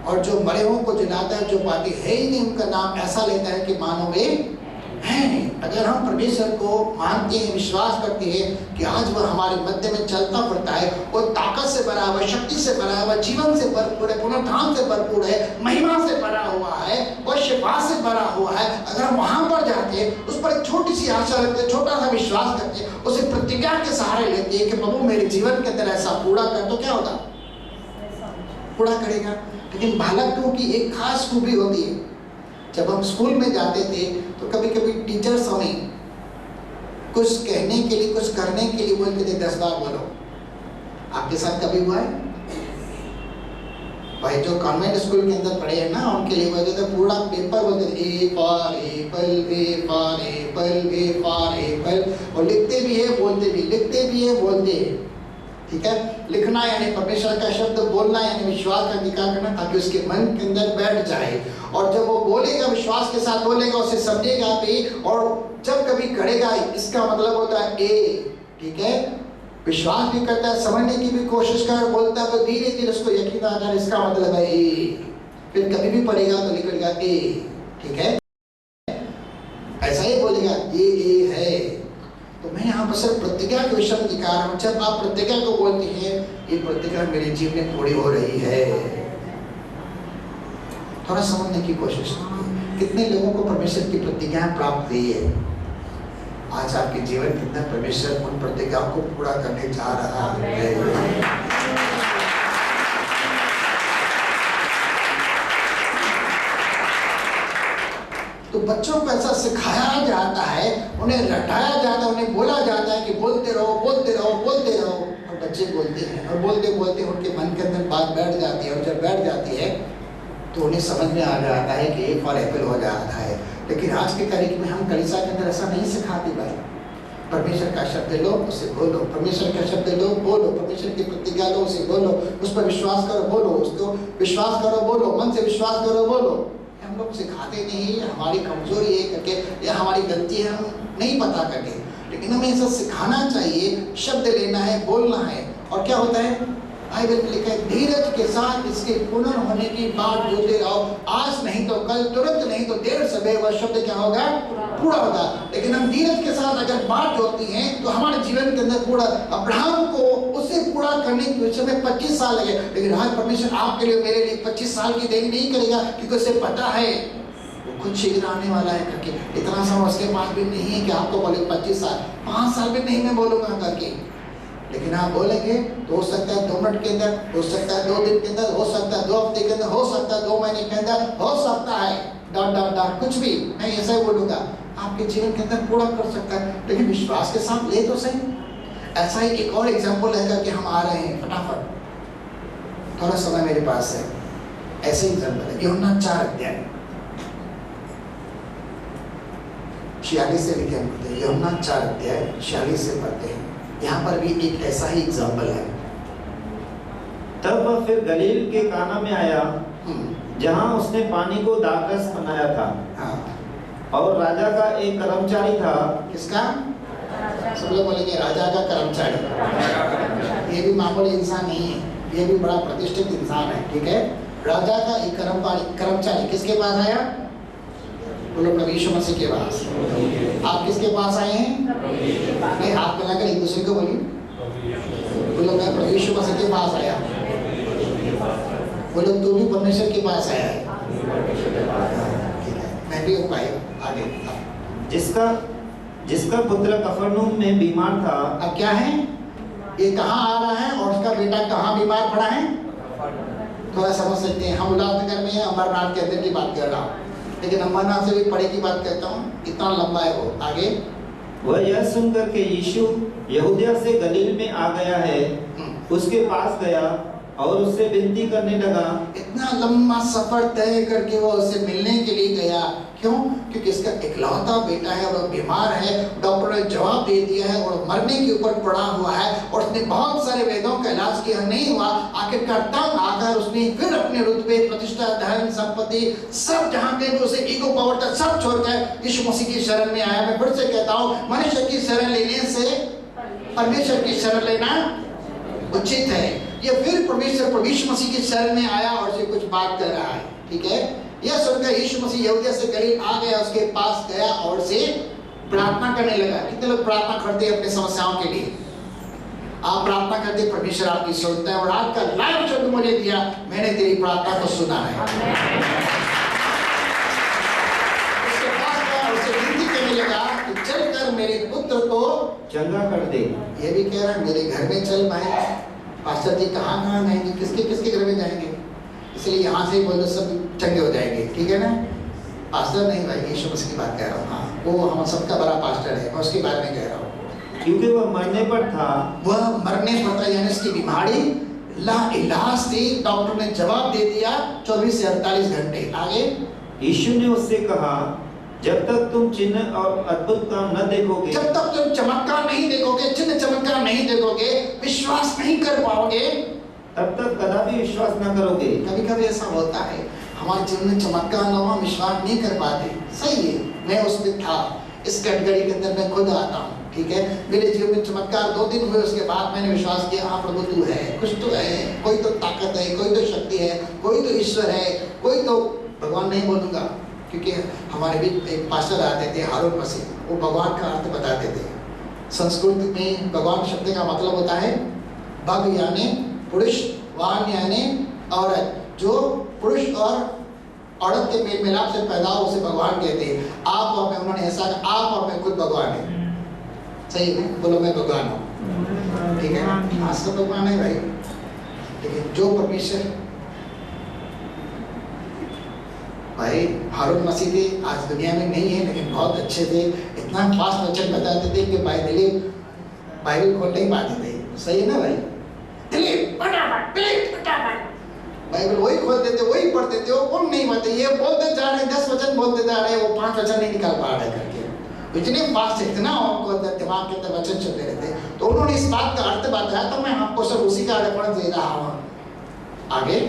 A: और जो मरे हुओं को जिलाता है, जो बातें है ही नहीं उनका नाम ऐसा लेता है कि मानो वे हैं। अगर हम परमेश्वर को मानते हैं, विश्वास करते हैं कि आज वह हमारे मध्य में चलता फिरता है, वो ताकत से भरा हुआ, शक्ति से भरा हुआ, जीवन से भरपूर है, पुनरुत्थान से भरपूर है, महिमा से भरा हुआ है, और शिफा से भरा हुआ है, अगर हम वहां पर जाते हैं, उस पर एक छोटी सी आशा रखते, छोटा सा विश्वास करते, उसे प्रतिज्ञा के सहारे लेते हैं कि प्रभु मेरे जीवन के अंदर ऐसा पूरा कर, तो क्या होगा? पूरा करेगा। लेकिन बालकों की एक खास खूबी होती है, जब हम स्कूल में जाते थे तो कभी कभी टीचर्स हमें कुछ कहने के लिए, कुछ करने के लिए बोलते थे 10 बार बोलो। आपके साथ कभी हुआ है? भाई जो कॉन्वेंट स्कूल के अंदर पढ़े हैं ना, उनके लिए बोलते थे पूरा पेपर बोलते थे A for Apple, A for Apple, A for Apple, और लिखते भी है बोलते भी, लिखते भी है बोलते है। ठीक है, लिखना यानी परमेश्वर का शब्द, बोलना यानी विश्वास का अंगीकार करना, ताकि उसके मन के अंदर बैठ जाए, और जब वो बोलेगा विश्वास के साथ बोलेगा, उसे समझेगा भी, और जब कभी करेगा, इसका मतलब होता है ए। ठीक है, विश्वास भी करता है, समझने की भी कोशिश कर, बोलता है तो धीरे धीरे उसको यकीन आता है, इसका मतलब है ए। फिर कभी भी पढ़ेगा तो लिखेगा ए। ठीक है, ऐसा ही बोलेगा ये ए है। तो मैं यहाँ पर सिर्फ प्रतिज्ञा के विषय में दिखा रहा हूँ। जब आप प्रतिज्ञा को बोलते हैं, ये प्रतिज्ञा मेरे जीवन में पूरी हो रही है, थोड़ा समझने की कोशिश कीजिए। कितने लोगों को परमेश्वर की प्रतिज्ञा प्राप्त हुई है? आज आपके जीवन के अंदर परमेश्वर उन प्रतिज्ञाओं को पूरा करने जा रहा है। तो बच्चों को ऐसा सिखाया जाता है, उन्हें रटाया जाता है, उन्हें बोला जाता है कि बोलते रहो, बोलते रहो, बोलते रहो, और बच्चे बोलते हैं, और बोलते बोलते उनके मन के अंदर बात बैठ जाती है, और जब बैठ जाती है तो उन्हें समझ में आ जाता है कि ए फॉर एप्पल हो जाता है। लेकिन आज की तारीख में हम कलीसिया के अंदर ऐसा नहीं सिखाते भाई। परमेश्वर का शब्द लो, उसे बोलो। परमेश्वर का शब्द लो, बोलो। परमेश्वर की प्रतिज्ञा लो, उसे बोलो। उस पर विश्वास करो, बोलो। उसको विश्वास करो, बोलो। मन से विश्वास करो, बोलो। हम लोग सिखाते नहीं, हमारी कमजोरी है करके या हमारी गलती है हम नहीं पता करके, लेकिन हमें ऐसा सिखाना चाहिए। शब्द लेना है, बोलना है। और क्या होता है, बाइबल में लिखा है, धीरज के साथ इसके पूर्ण होने की बात बोलते रहो। आज नहीं तो कल, तुरंत नहीं तो देर सवेर वह शब्द क्या होगा, पूरा होगा। लेकिन हम धीरज के साथ अगर बात जोड़ती हैं तो हमारे जीवन के अंदर पूरा, अब्राहम को उसे पूरा करने के समय 25 साल लगे, लेकिन आज परमेश्वर आपके लिए, मेरे लिए 25 साल की देरी नहीं करेगा, क्योंकि उसे पता है वो खुद शीघ्र आने वाला है करके। इतना समय उसके पास भी नहीं है कि आपको बोले 25 साल, 5 साल भी नहीं मैं बोलूंगा करके, लेकिन आप बोलेंगे तो हो सकता है 2 मिनट के अंदर, हो सकता है 2 दिन के अंदर, हो सकता है 2 हफ्ते के अंदर, हो सकता है 2 महीने के अंदर, हो सकता है डॉट डॉट डॉट कुछ भी, मैं ऐसा ही बोलूंगा, आपके जीवन के अंदर पूरा कर सकता है। लेकिन विश्वास के साथ ले तो सही। ऐसा ही एक और एग्जाम्पल है कि हम आ रहे हैं फटाफट, थोड़ा समय मेरे पास है। ऐसे एग्जाम्पल है यूहन्ना 4 अध्याय 46 से लिखे हम पढ़ते हैं। यूहन्ना 4 अध्याय 46 से पढ़ते हैं। यहाँ पर भी एक ऐसा ही एग्जाम्पल है।
B: तब वह फिर गलील के काना में आया, जहाँ उसने पानी को दाखरस बनाया था।
A: हाँ।
B: और राजा का एक कर्मचारी था।
A: किसका? सब लोग बोलेंगे राजा का कर्मचारी। ये भी मामूली इंसान नहीं है, ये भी बड़ा प्रतिष्ठित इंसान है, ठीक है। राजा का एक कर्मचारी किसके पास आया? बोलो प्रभु यीशु मसीह के पास। आप किसके पास आए हैं? नहीं, हाथ मिलाकर एक दूसरे को बोलिए। बोलो मैं प्रभु यीशु मसीह के पास आया। बोलो तू भी परमेश्वर के पास आया है। मैं भी भाई आगे।
B: जिसका पुत्र कफरनहूम में बीमार था।
A: अब क्या है, ये कहाँ आ रहा है और उसका बेटा कहाँ बीमार पड़ा है? थोड़ा समझ सकते हैं। हम उल्लासनगर में अमरनाथ के अंदर की बात कर रहा हूँ, लेकिन अमरनाथ से भी परे की बात करता हूँ, इतना लंबा है वो। आगे
B: वह यह सुनकर के यीशु यहूदिया से गलील में आ गया है, उसके पास गया और उससे विनती करने लगा।
A: इतना लंबा सफर तय करके वो उससे मिलने के लिए गया। क्यों? क्योंकि इसका इकलौता बेटा है और वो बीमार है। डॉक्टर ने जवाब दे दिया है और मरने के ऊपर पड़ा हुआ है, और उसने बहुत सारे वेदों का इलाज किया, नहीं हुआ। आखिरकार तंग आकर उसने फिर अपने रुतबे, प्रतिष्ठा, धन, संपत्ति सब जहाँ पे उसे ईगो पावर था सब छोड़कर यीशु मसीह की शरण में आया। मैं फिर से कहता हूँ, मनुष्य की शरण लेने से परमेश्वर की शरण लेना उचित है। ये फिर परमेश्वर यीशु मसीह की शरण में आया और से कुछ बात कर रहा है, ठीक है। यह सुनकर यीशु मसीह यहूदिया से गलील आ गया, उसके पास गया और से प्रार्थना करने लगा। कितने लोग प्रार्थना करते हैं अपनी समस्याओं के लिए? आप प्रार्थना करते, परमेश्वर आपकी सुनता है। और आपका लाइव शब्द मुझे दिया, मैंने तेरी प्रार्थना को सुना है। उसके पास गया, उससे विनती करने लगा कि चलकर मेरे पुत्र को
B: चंगा कर दे।
A: ये भी कह रहा है मेरे घर में चल भाई। पास्टर जी कहाँ जाएंगे, किसके घर में जाएंगे? इसलिए यहाँ से ही बोलो सब चंगे हो जाएंगे, ठीक है ना। पास्टर नहीं भाई, यीशु मसीह की बात कह रहा हूँ। हाँ, वो हम सबका बड़ा पास्टर है, मैं उसके बारे में कह रहा हूँ।
B: क्योंकि वह मरने पर था।
A: वह मरने पर था, यानी उसकी बीमारी लाइलाज थी। डॉक्टर ने जवाब दे दिया 24 से 48 घंटे। आगे
B: यीशु ने उससे कहा, जब तक तुम चिन्ह और अद्भुत काम न देखोगे,
A: जब तक तुम चमत्कार नहीं देखोगे, चिन्ह चमत्कार नहीं देखोगे, विश्वास नहीं कर पाओगे, तब तक
B: कदापि विश्वास न करोगे।
A: कभी कभी ऐसा होता है, हमारे जीवन में चमत्कार न हो, विश्वास नहीं कर पाते। सही है, मैं उसमें था, इस कैटेगरी के अंदर मैं खुद आता हूँ, ठीक है। मेरे जीवन में चमत्कार 2 दिन हुए, उसके बाद मैंने विश्वास किया, हाँ प्रभु तू है, कुछ तो है, कोई तो ताकत है, कोई तो शक्ति है, कोई तो ईश्वर है, कोई तो भगवान नहीं बोलूँगा, क्योंकि हमारे बीच एक पास्टर आते थे हारून मसीह, वो भगवान का अर्थ बताते थे। संस्कृत में भगवान शब्द का मतलब होता है भग यानी पुरुष, वाहन यानी औरत। जो पुरुष और औरत के मेल मिलाप से पैदा हो उसे भगवान कहते हैं। आप और मैं, उन्होंने ऐसा कहा, आप और मैं खुद भगवान है। सही है, बोलो मैं भगवान हूँ, ठीक है। आज तो भगवान है भाई, लेकिन जो परमेश्वर भाई हारून मसीह थे, आज दुनिया में नहीं है, लेकिन बहुत अच्छे थे। इतना फास्ट वचन बताते थे कि भाई दिलीप बाइबल खोल नहीं पाते थे। सही है ना भाई? दिलीप फटाफट बाइबल वही खोलते थे, वही पढ़ते थे, वो कौन नहीं पाते। ये बोलते जा रहे 10 वचन बोलते जा रहे, वो 5 वचन नहीं निकाल पा रहे करके। इतने फास्ट इतना उनको दिमाग के अंदर वचन चलते रहते, तो उन्होंने इस बात का अर्थ बताया, तो मैं आपको सब उसी का रेफरेंस दे रहा हूँ। आगे,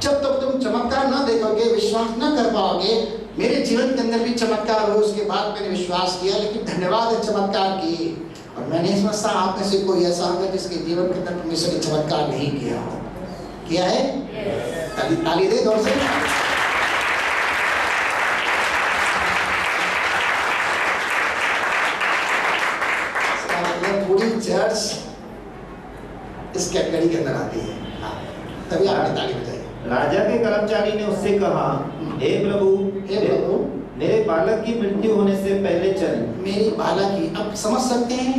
A: जब तक तुम चमत्कार ना देखोगे, विश्वास ना कर पाओगे। मेरे जीवन के अंदर भी चमत्कार हुए, उसके बाद मैंने विश्वास किया, लेकिन धन्यवाद है चमत्कार की। और मैं नहीं समझता आप में से कोई ऐसा होगा जिसके जीवन के अंदर परमेश्वर ने चमत्कार नहीं किया हो। किया है? ताली दे जोर से। पूरी चर्च इस कैटेगरी के अंदर आती है। तभी आपने ताली बजाई।
B: राजा के कर्मचारी ने उससे कहा, हे प्रभु, मेरे बालक की मृत्यु होने से पहले चल।
A: मेरी बालक की, अब समझ सकते हैं,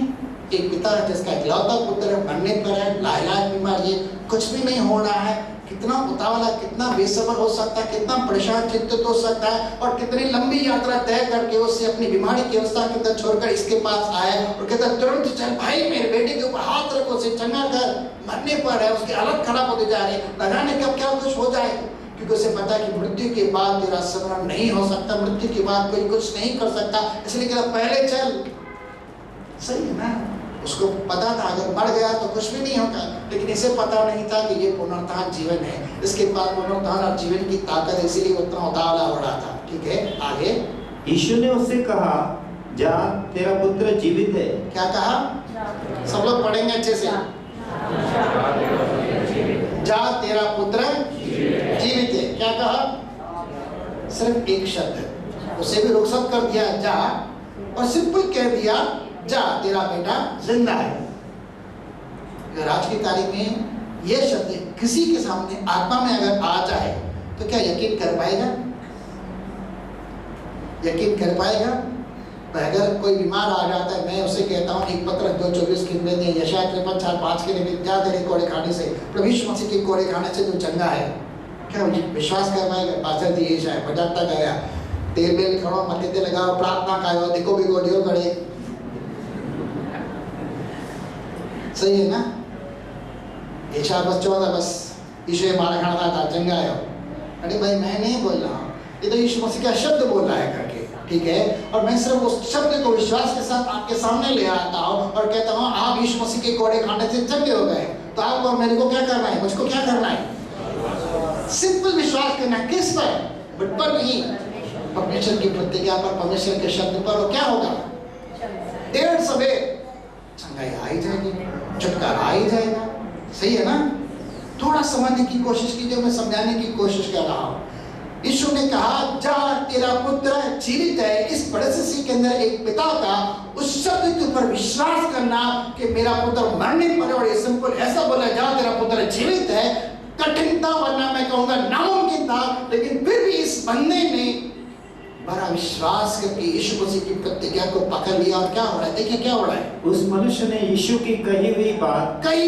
A: एक पिता है जिसका इकलौता पुत्र मरने पर है, लाइलाज बीमारी, कुछ भी नहीं हो रहा है, कितना उतावला, कितना बेसब्र हो सकता है, कितना परेशान चिंतित हो सकता है, और कितनी लंबी यात्रा तय करके उससे अपनी बीमारी की अवस्था के अंदर छोड़कर इसके पास आए और कहता तुरंत चल भाई, मेरे बेटे के ऊपर हाथ रखो, उसे चंगा कर, मरने पर है, उसकी हालत खराब होती जा रही है, न जाने कब क्या कुछ हो जाए, क्योंकि उसे पता है कि मृत्यु के बाद तेरा स्मरण नहीं हो सकता, मृत्यु के बाद कोई कुछ नहीं कर सकता, इसलिए कहता पहले चल। सही है ना? उसको पता था अगर मर गया तो कुछ भी नहीं होगा, लेकिन इसे पता नहीं था कि ये पुनरुत्थान जीवन है, इसके बाद पुनरुत्थान और जीवन की ताकत है, इसीलिए उतना उतावला हो रहा था। ठीक है, आगे।
B: यीशु ने उससे कहा, जा, तेरा पुत्र जीवित है।
A: क्या कहा? सब लोग पढ़ेंगे अच्छे से। जा, तेरा पुत्र जीवित है। क्या कहा? सिर्फ एक शब्द, उसे भी रुखसत कर दिया, जा, और सिंपल कह दिया, जा, तेरा बेटा जिंदा है। अगर आज की तारीख में यह शब्द किसी के सामने आत्मा में अगर आ जाए तो क्या यकीन कर पाएगा? यकीन कर पाएगा? तो अगर कोई बीमार आ जाता है, मैं उसे कहता हूँ एक पत्र 2:24 की में यशायाह 53:4-5 के लिए, जा तेरे कोड़े खाने से, प्रभु यीशु मसीह के कोड़े खाने से जो चंगा है, क्या विश्वास कर पाएगा? पास्टर जी ये शायद बजाता गया, तेल बेल खड़ो, मत्थे ते लगाओ, प्रार्थना करो, देखो भी गोडियो करे। सही है ना? यशायाह बस 14 बस यीशु मारा खाना था चंगा है। अरे भाई मैं नहीं बोल रहा हूँ, ये तो यीशु मसीह का शब्द बोल रहा है करके, ठीक है? और मैं सिर्फ उस शब्द को विश्वास के साथ आपके सामने ले आता हूँ और कहता हूँ आप यीशु मसीह के कोड़े खाने से चंगे हो गए, तो आपको और मेरे को क्या करना है? मुझको क्या करना है? सिंपल विश्वास करना। किस पर? बट पर नहीं, परमेश्वर की प्रतिज्ञा पर, परमेश्वर के शब्द पर। और क्या होगा? देर सवेर चंगाई आ ही जाएगी, छुटकारा आ ही जाएगा। सही है ना? थोड़ा समझने की कोशिश कीजिए, मैं समझाने की कोशिश कर रहा हूँ। यीशु ने कहा, जा, तेरा पुत्र जीवित है। इस परिस्थिति के अंदर एक पिता का उस शब्द के ऊपर विश्वास करना कि मेरा पुत्र मरने पर, और ये सिंपल ऐसा बोला, जा तेरा पुत्र जीवित है, कठिन था, वरना मैं कहूंगा नामुमकिन था, लेकिन फिर भी इस बंदे ने बड़ा विश्वास करके यीशु मसीह की प्रतिज्ञा को पकड़ लिया। और क्या हो रहा है? देखिए क्या हो रहा है।
B: उस मनुष्य ने यीशु की कही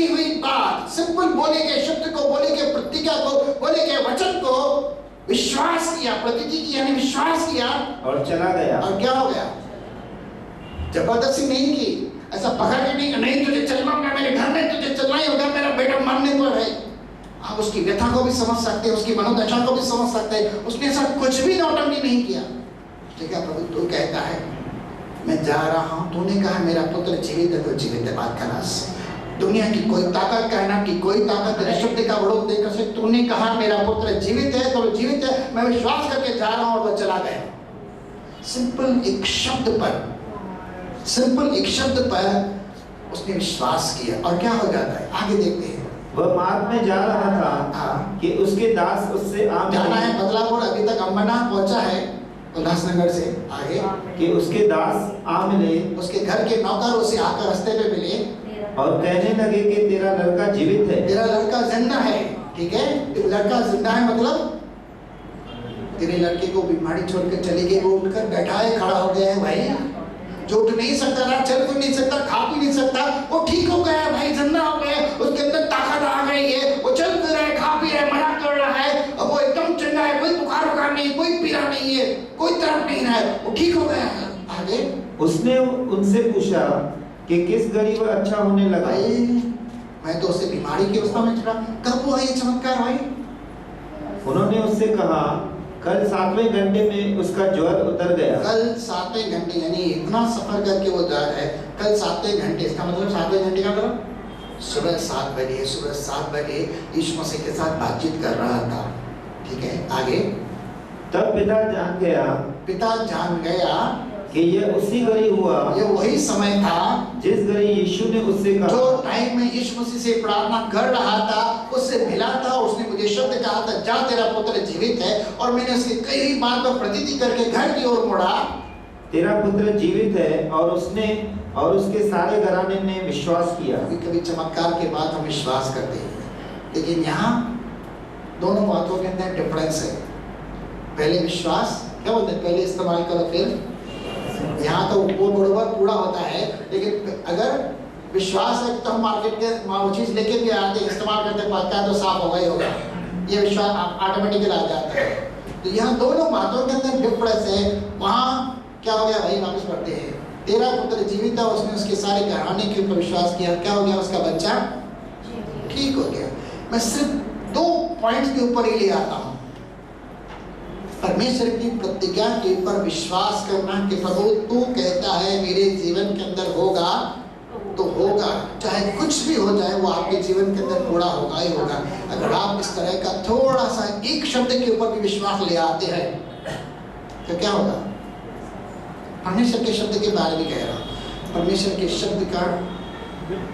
B: हुई बात, सिंपल बोले गए शब्द को, बोले गए प्रतिज्ञा को, बोले गए वचन को विश्वास किया, प्रतिज्ञा की यानी विश्वास किया, और चला गया। और क्या हो गया? जबरदस्ती नहीं की, ऐसा पकड़ के नहीं तुझे चलना होगा, मेरे घर में तुझे चलना ही होगा, मेरा बेटा मरने पर है। आप उसकी व्यथा को भी समझ सकते हैं, उसकी मनोदशा को भी समझ सकते हैं। उसने ऐसा कुछ भी नौटंकी नहीं किया। ठीक है प्रभु, तू कहता है मैं जा रहा हूं, तूने कहा मेरा पुत्र जीवित है, तो जीवित है, बात खलास। दुनिया की कोई ताकत, कहना की कोई ताकत तेरे शब्द का विरोध नहीं कर सकती। तूने कहा मेरा पुत्र जीवित है, तो जीवित है, मैं विश्वास करके जा रहा हूं, और वह चला गया। सिंपल एक शब्द पर, सिंपल एक शब्द पर उसने विश्वास किया। और क्या हो जाता है? आगे देखते हैं। वह मार्ग में जा रहा था कि उसके दास उससे
A: जाना है बदलापुर, अभी तक अंबरनाथ पहुंचा है उल्लासनगर से। आगे
B: कि उसके दास आ मिले,
A: उसके घर के नौकर उसे आकर रास्ते पे मिले
B: और कहने लगे कि तेरा लड़का जीवित है,
A: तेरा लड़का जिंदा है। ठीक है, लड़का जिंदा है मतलब तेरे लड़के को बीमारी छोड़ के चली गई, वो उठकर बैठा है, खड़ा हो गया है भाई, जो उठ नहीं सकता था, चल भी नहीं सकता, खा भी नहीं सकता, वो ठीक हो गया भाई, जिंदा हो गया, उसके अंदर ताकत आ गई है, वो चल फिर रहा है, खा पी रहा है, मजाक कर रहा है, अब वो एकदम चंगा है, कोई बुखार वुखार नहीं, कोई पीड़ा नहीं है, कोई तरफ नहीं है, वो ठीक हो गया है। आगे
B: उसने उनसे पूछा कि किस घड़ी वह अच्छा होने लगा।
A: मैं तो उसे बीमारी की अवस्था में चला, कब हुआ ये चमत्कार भाई?
B: उन्होंने उससे कहा कल 7वें घंटे में उसका ज्वर उतर गया।
A: कल 7वें घंटे, यानी इतना सफर करके वो जा रहा है। कल 7वें घंटे, इसका मतलब 7वें घंटे का मतलब सुबह 7 बजे, सुबह 7 बजे यीशु मसीह के साथ बातचीत कर रहा था। ठीक है, आगे।
B: तब पिता जान गया
A: पिता जान गया
B: कि यह उसी घड़ी हुआ,
A: ये वही समय था
B: जिस घड़ी यीशु ने उससे
A: जो
B: कहा।
A: टाइम में यीशु मसीह से प्रार्थना कर रहा था, उससे मिला था। उसने मुझे शब्द कहा था, जा तेरा पुत्र जीवित है। और मैंने उसकी कई बार पर प्रतीति करके घर की ओर मुड़ा,
B: तेरा पुत्र जीवित है। और उसने और उसके सारे घराने ने विश्वास किया।
A: कभी कभी चमत्कार के बाद हम विश्वास करते हैं, लेकिन यहाँ दोनों बातों के अंदर डिफरेंस है। पहले विश्वास, क्या बोलते हैं, पहले इस्तेमाल करो फिर। यहाँ तो वो बरोबर पूरा होता है, लेकिन अगर विश्वास है तो हम मार्केट के वो चीज लेके भी आते हैं, इस्तेमाल करते हैं तो साफ होगा ही होगा। ये विश्वास ऑटोमेटिकली आ जाता है। तो यहाँ दोनों बातों के अंदर डिफरेंस है। वहाँ क्या हो गया भाई, वापस पढ़ते हैं। तेरा पुत्र जीवित था, उसने उसके सारे घराने के ऊपर विश्वास किया। क्या हो गया, उसका बच्चा ठीक हो गया। मैं सिर्फ 2 पॉइंट्स के ऊपर ही ले आता हूँ। परमेश्वर की प्रतिज्ञा के ऊपर विश्वास करना कि प्रभु तू कहता है मेरे जीवन के अंदर होगा तो होगा, चाहे कुछ भी हो जाए वो आपके जीवन के अंदर पूरा होगा ही होगा। अगर आप इस तरह का थोड़ा सा एक शब्द के ऊपर भी विश्वास ले आते हैं तो क्या होगा। परमेश्वर के शब्द के बारे में कह रहा हूँ, परमेश्वर के शब्द का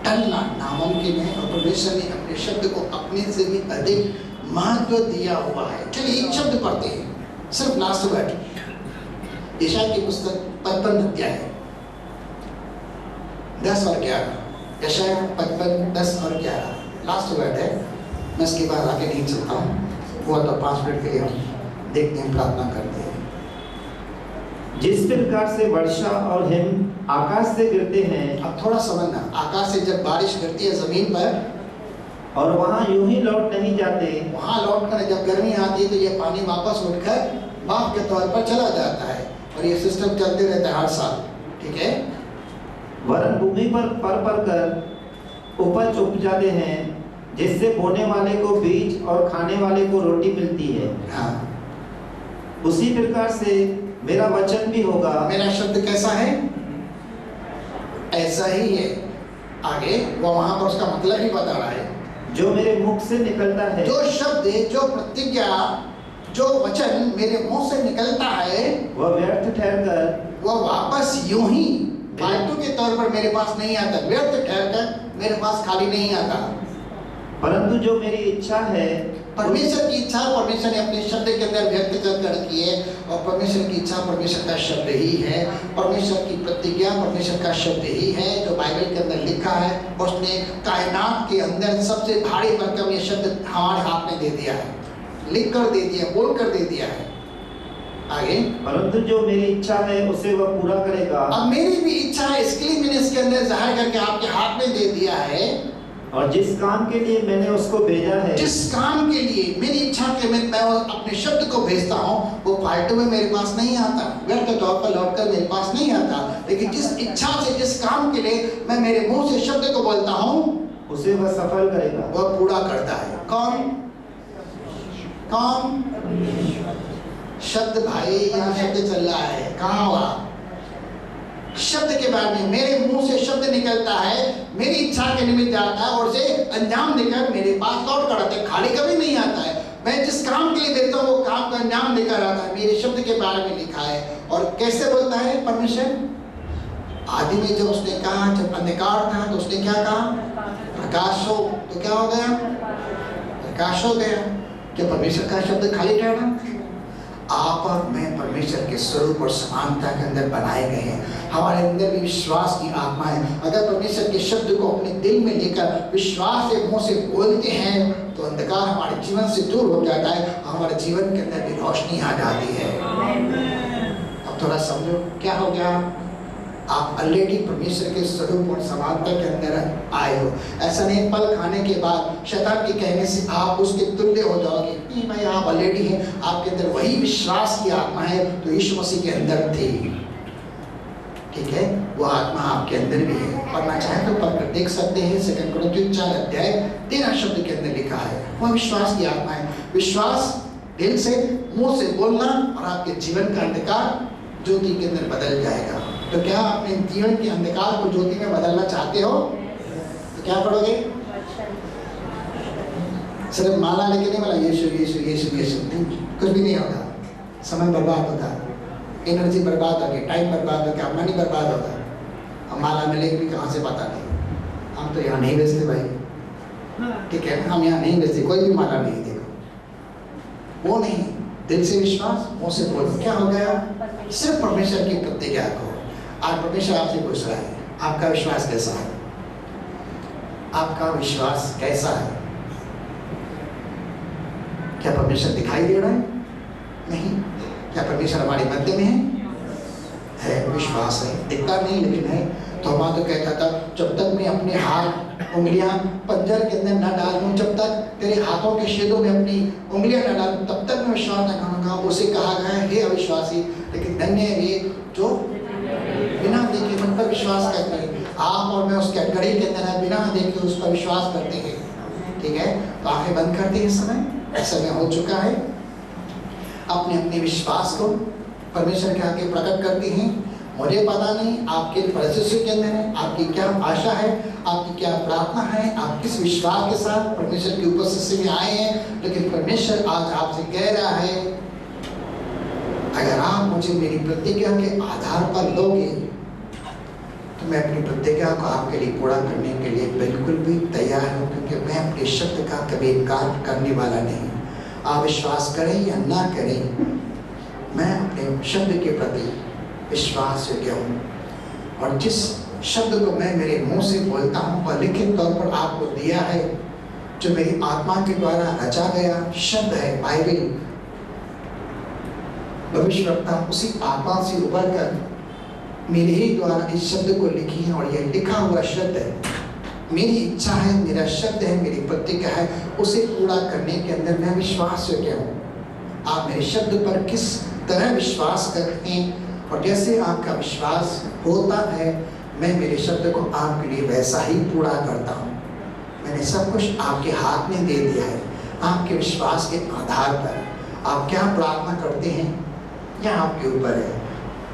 A: टलना नामुमकिन है, और परमेश्वर ने अपने शब्द को अपने से भी अधिक महत्व दिया हुआ है। चलिए एक शब्द पढ़ते हैं, सिर्फ लास्ट वर्ड, यशायाह की पुस्तक 55 अध्याय 10 और 11। यशायाह 55 10 और 11 लास्ट वर्ड है। मैं इसके बाद आगे नहीं चलता हूँ, वो तो 5 मिनट के लिए हम देखते हैं, प्रार्थना करते हैं।
B: जिस प्रकार से वर्षा और हिम आकाश से गिरते हैं,
A: अब थोड़ा समझना, आकाश से जब बारिश गिरती है जमीन पर
B: और वहाँ यूं ही लौट नहीं जाते,
A: वहाँ लौट कर जब गर्मी आती है तो ये पानी वापस उठकर बाप के तौर पर चला जाता है, और ये सिस्टम चलते रहता है हर साल। ठीक है,
B: वरन भूमि पर पर कर उपज उपजाते हैं, जिससे बोने वाले को बीज और खाने वाले को रोटी मिलती है।
A: हाँ,
B: उसी प्रकार से मेरा वचन भी होगा।
A: मेरा शब्द कैसा है, ऐसा ही है। आगे वो वहां पर उसका मतलब ही बता रहा है,
B: जो मेरे मुख से निकलता है,
A: जो शब्द, जो प्रतिज्ञा, जो वचन मेरे मुंह से निकलता है
B: वह व्यर्थ ठहरकर
A: वो वापस यूं ही फालतू के तौर पर मेरे पास नहीं आता, व्यर्थ ठहरकर मेरे पास खाली नहीं आता।
B: परंतु जो मेरी इच्छा है,
A: परमेश्वर की इच्छा परमेश्वर ने अपने शब्द के अंदर व्यक्त कर रखी है, और परमेश्वर की इच्छा परमेश्वर का शब्द ही है। परमेश्वर की प्रतिज्ञा परमेश्वर का शब्द ही है, जो बाइबल के अंदर लिखा है। उसने कायनात के अंदर सबसे भारी भरकम ये शब्द हमारे हाथ में दे दिया है, लिख कर दे दिया, बोल कर दे दिया है। आगे,
B: परंतु जो मेरी इच्छा है उसे वह पूरा करेगा।
A: अब मेरी भी इच्छा है, इसके लिए मैंने इसके अंदर जाहिर करके आपके हाथ में दे दिया है।
B: और जिस काम के लिए मैंने उसको भेजा है,
A: जिस काम के लिए मेरी इच्छा के मैं अपने शब्द को भेजता हूँ, वो फालतू में मेरे पास नहीं आता, व्यर्थ तौर पर लौटकर मेरे पास नहीं आता। लेकिन जिस इच्छा से, जिस काम के लिए मैं मेरे मुंह से शब्द को बोलता हूँ,
B: उसे वह सफल करेगा,
A: वह पूरा करता है। कौन कौन? शब्द भाई, यहाँ शब्द चल रहा है, कहाँ हुआ शब्द के बारे में? मेरे मुंह से शब्द निकलता है, मेरी इच्छा के निमित्त जाता है, और उसे अंजाम देकर मेरे पास लौट कर आता है, खाली कभी नहीं आता है। मैं जिस काम के लिए देता हूँ वो काम का अंजाम देकर आता है। मेरे शब्द के बारे में लिखा है। और कैसे बोलता है परमेश्वर? आदि में जब उसने कहा, जब अंधकार था तो उसने क्या कहा, प्रकाश हो, तो क्या हो गया, प्रकाश हो गया। क्या परमेश्वर का शब्द खाली ठहरा? आप और मैं परमेश्वर के स्वरूप और समानता के अंदर बनाए गए हैं। हमारे अंदर भी विश्वास की आत्मा है। अगर परमेश्वर के शब्द को अपने दिल में लेकर विश्वास से मुंह से बोलते हैं तो अंधकार हमारे जीवन से दूर हो जाता है, हमारे जीवन के अंदर भी रोशनी आ जाती है। अब थोड़ा समझो क्या हो गया। आप ऑलरेडी परमेश्वर के स्वरूप और समानता के अंदर आए हो। ऐसा नहीं पल खाने के बाद शैतान के कहने से आप उसके तुल्य हो जाओगे, नहीं भाई, आप ऑलरेडी हैं। आपके अंदर वही विश्वास की आत्मा है तो यीशु मसीह के अंदर थी। ठीक है, वो आत्मा आपके अंदर भी है। पढ़ना चाहे तो पढ़कर देख सकते हैं। 2 कुरिन्थियों 4 अध्याय 13 शब्द के अंदर लिखा है, वह विश्वास की आत्मा है। विश्वास दिल से, मुंह से बोलना और आपके जीवन का अंधकार ज्योति के अंदर बदल जाएगा। तो क्या आप अपने जीवन के अंधकार को ज्योति में बदलना चाहते हो? तो क्या पढ़ोगे? सिर्फ माला लेके नहीं, बोला यीशु यीशु यीशु यीशु, कुछ भी नहीं होगा। समय बर्बाद होगा, एनर्जी बर्बाद होगी, टाइम बर्बाद होगा, मनी बर्बाद होगा। हम माला मिलेगी भी कहाँ से पता नहीं। हम तो यहाँ नहीं बेचते भाई, ठीक है, हम यहाँ नहीं बेचते, कोई भी माला नहीं। देखो वो नहीं, दिल से विश्वास, मुंह से बोल। क्या हो गया? सिर्फ परमेश्वर की प्रतिज्ञा को। आज परमेश्वर आपसे पूछ रहा है, आपका विश्वास कैसा है? आपका विश्वास कैसा है? क्या परमेश्वर दिखाई दे रहा है? नहीं। क्या परमेश्वर हमारे मध्य में है? विश्वास है, दिखता नहीं लेकिन है। तो हम तो कहता था, जब तक मैं अपने हाथ उंगलियां पंजर के अंदर न डालूं, जब तक तेरे हाथों के छेदों में अपनी उंगलियां न डालूं, तब तक मैं विश्वास न करूंगा। उसे कहा गया है, हे अविश्वासी। लेकिन धन्य है वे जो बिना देखे मन पर विश्वास करते हैं। आप और मैं उसके कड़ी के अंदर है, बिना देखे उस पर विश्वास करते हैं। ठीक है, तो आंखें बंद करते हैं। समय हो चुका है। अपने अपने विश्वास को परमेश्वर के आगे प्रकट करते हैं। मुझे पता नहीं आपके परिस्थिति के अंदर है, आपकी क्या आशा है, आपकी क्या प्रार्थना है, आप किस विश्वास के साथ परमेश्वर की उपस्थिति में आए हैं। लेकिन परमेश्वर आज आपसे कह रहा है, अगर आप मुझे मेरी प्रतिज्ञा के आधार पर लोगे तो मैं अपनी प्रतिज्ञा को आपके लिए पूरा करने के लिए बिल्कुल भी तैयार हूँ, क्योंकि मैं अपने शब्द का कभी इनकार करने वाला नहीं। आप विश्वास करें या ना करें, मैं अपने शब्द के प्रति विश्वास योग्य हूँ। और जिस शब्द को मैं मेरे मुंह से बोलता हूँ और लिखित तौर पर आपको दिया है, जो मेरी आत्मा के द्वारा रचा गया शब्द है, बाइबल, भविष्यवक्ता उसी आत्मा से उभर कर मेरे ही द्वारा इस शब्द को लिखी है। और यह लिखा हुआ शब्द है, मेरी इच्छा है, मेरा शब्द है, मेरी प्रतिज्ञा है, उसे पूरा करने के अंदर मैं विश्वास योग्य हूँ। आप मेरे शब्द पर किस तरह विश्वास करते हैं, और जैसे आपका विश्वास होता है, मैं मेरे शब्द को आपके लिए वैसा ही पूरा करता हूँ। मैंने सब कुछ आपके हाथ में दे दिया है। आपके विश्वास के आधार पर आप क्या प्रार्थना करते हैं, यह आपके ऊपर है।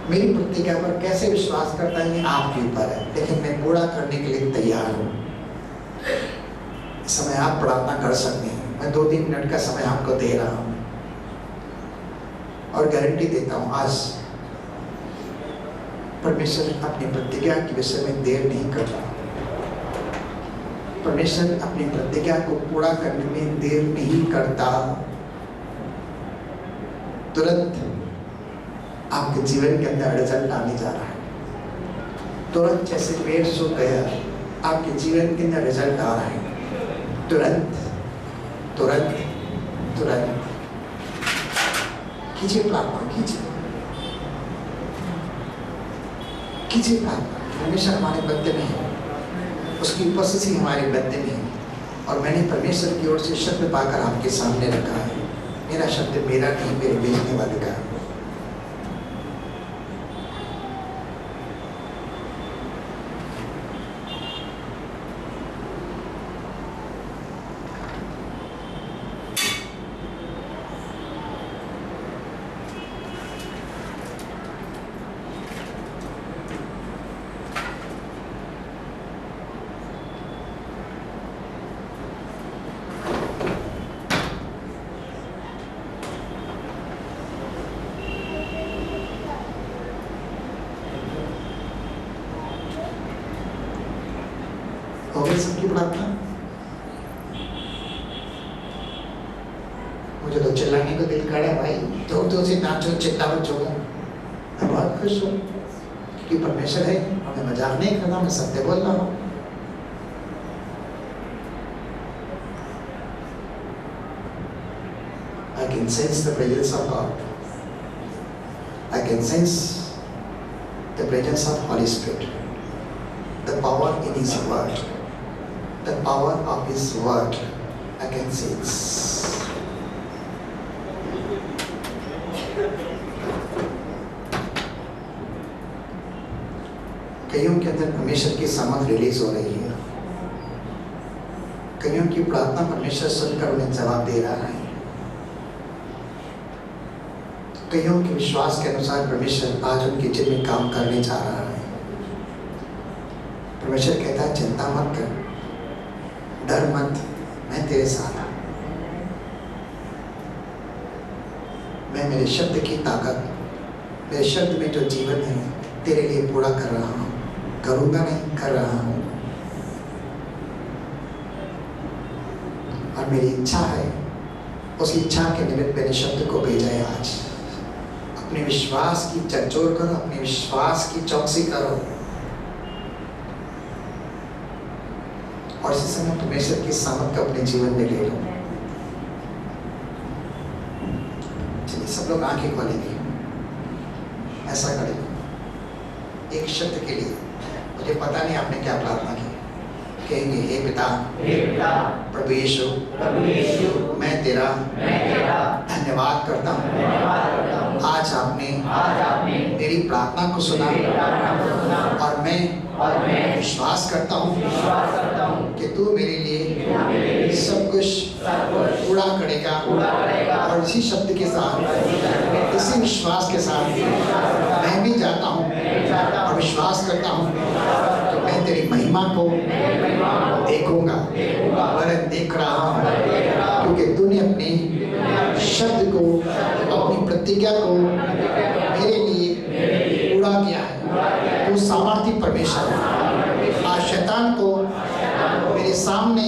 A: मेरी प्रतिज्ञा पर कैसे विश्वास करता है, ये आपके ऊपर है, लेकिन मैं पूरा करने के लिए तैयार हूँ। इस समय आप प्रार्थना कर सकते हैं। मैं 2-3 मिनट का समय आपको दे रहा हूँ और गारंटी देता हूँ, आज परमेश्वर अपनी प्रतिज्ञा के विषय में देर नहीं करता। परमेश्वर अपनी प्रतिज्ञा को पूरा करने में देर नहीं करता। तुरंत आपके जीवन के अंदर रिजल्ट आने जा रहा है। तुरंत जैसे पेड़ सूख गया, आपके जीवन के अंदर रिजल्ट आ रहा है। तुरंत तुरंत तुरंत कीजिए प्रार्थना, कीजिए प्रार्थना। परमेश्वर हमारे मध्य में है, उसकी उपस्थिति हमारे मध्य में है। और मैंने परमेश्वर की ओर से शब्द पाकर आपके सामने रखा है। मेरा शब्द मेरा नहीं, मेरे भेजने वाले का है। सबकी प्रार्थना। मुझे तो चिल्लाने को दिल कर रहा है भाई, तो से नाचो, चिल्लाओ, झूमो। मैं बहुत खुश हूँ कि परमेश्वर है और मैं मजाक नहीं कर रहा हूँ, मैं सत्य बोल रहा हूँ। I can sense the presence of God. I can sense the presence of Holy Spirit. The power in His word. The power of His word. I can sense. कईयों के अंदर परमेश्वर की समझ रिलीज हो रही है। कईयों की प्रार्थना परमेश्वर सुनकर उन्हें जवाब दे रहा है। कईयों के विश्वास के अनुसार परमेश्वर आज उनके जीवन में काम करने जा रहा है। परमेश्वर कहता है चिंता मत कर, डर मत, मैं तेरे साथ हूं। मैं मेरे शब्द की ताकत, मेरे शब्द में जो जीवन है तेरे लिए पूरा कर रहा हूं, करूंगा नहीं, कर रहा हूं। और मेरी इच्छा है, उस इच्छा के निमित्त मेरे शब्द को भेजा है आज। अपने विश्वास की झकझोर करो, अपने विश्वास की चौकसी करो और इसी समय परमेश्वर की सामर्थ को अपने जीवन में ले लो। चलिए सब लोग आंखें खोलेंगे, ऐसा करें एक शब्द के लिए। मुझे पता नहीं आपने क्या प्रार्थना की। कहेंगे हे पिता प्रभु यीशु, मैं तेरा धन्यवाद करता हूँ। आज आपने मेरी प्रार्थना को सुना और मैं विश्वास करता हूँ कि तू मेरे लिए सब कुछ पूरा करेगा। और इसी शब्द के साथ, इसी विश्वास के साथ मैं भी जाता हूँ और विश्वास करता हूँ कि मैं तेरी महिमा को देखूंगा, वरन देख रहा हूँ, क्योंकि तूने अपने शब्द को, अपनी प्रतिज्ञा को मेरे लिए पूरा किया है। तू सामर्थी परमेश्वर है। आज शैतान को मेरे सामने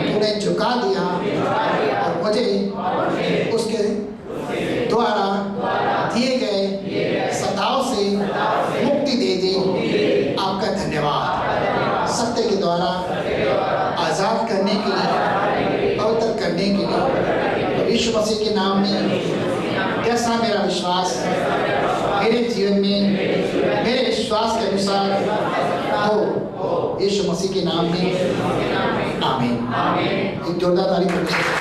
A: तूने झुका दिया और मुझे उसके द्वारा दिए गए सताव से मुक्ति दे दी। आपका धन्यवाद। सत्य के द्वारा आजाद करने के लिए, पवित्र करने के लिए यीशु मसीह के नाम में कैसा मेरा विश्वास मेरे जीवन में मेरे विश्वास के अनुसार हो, यीशु मसीह के नाम में आमीन। एक जोरदार ताली।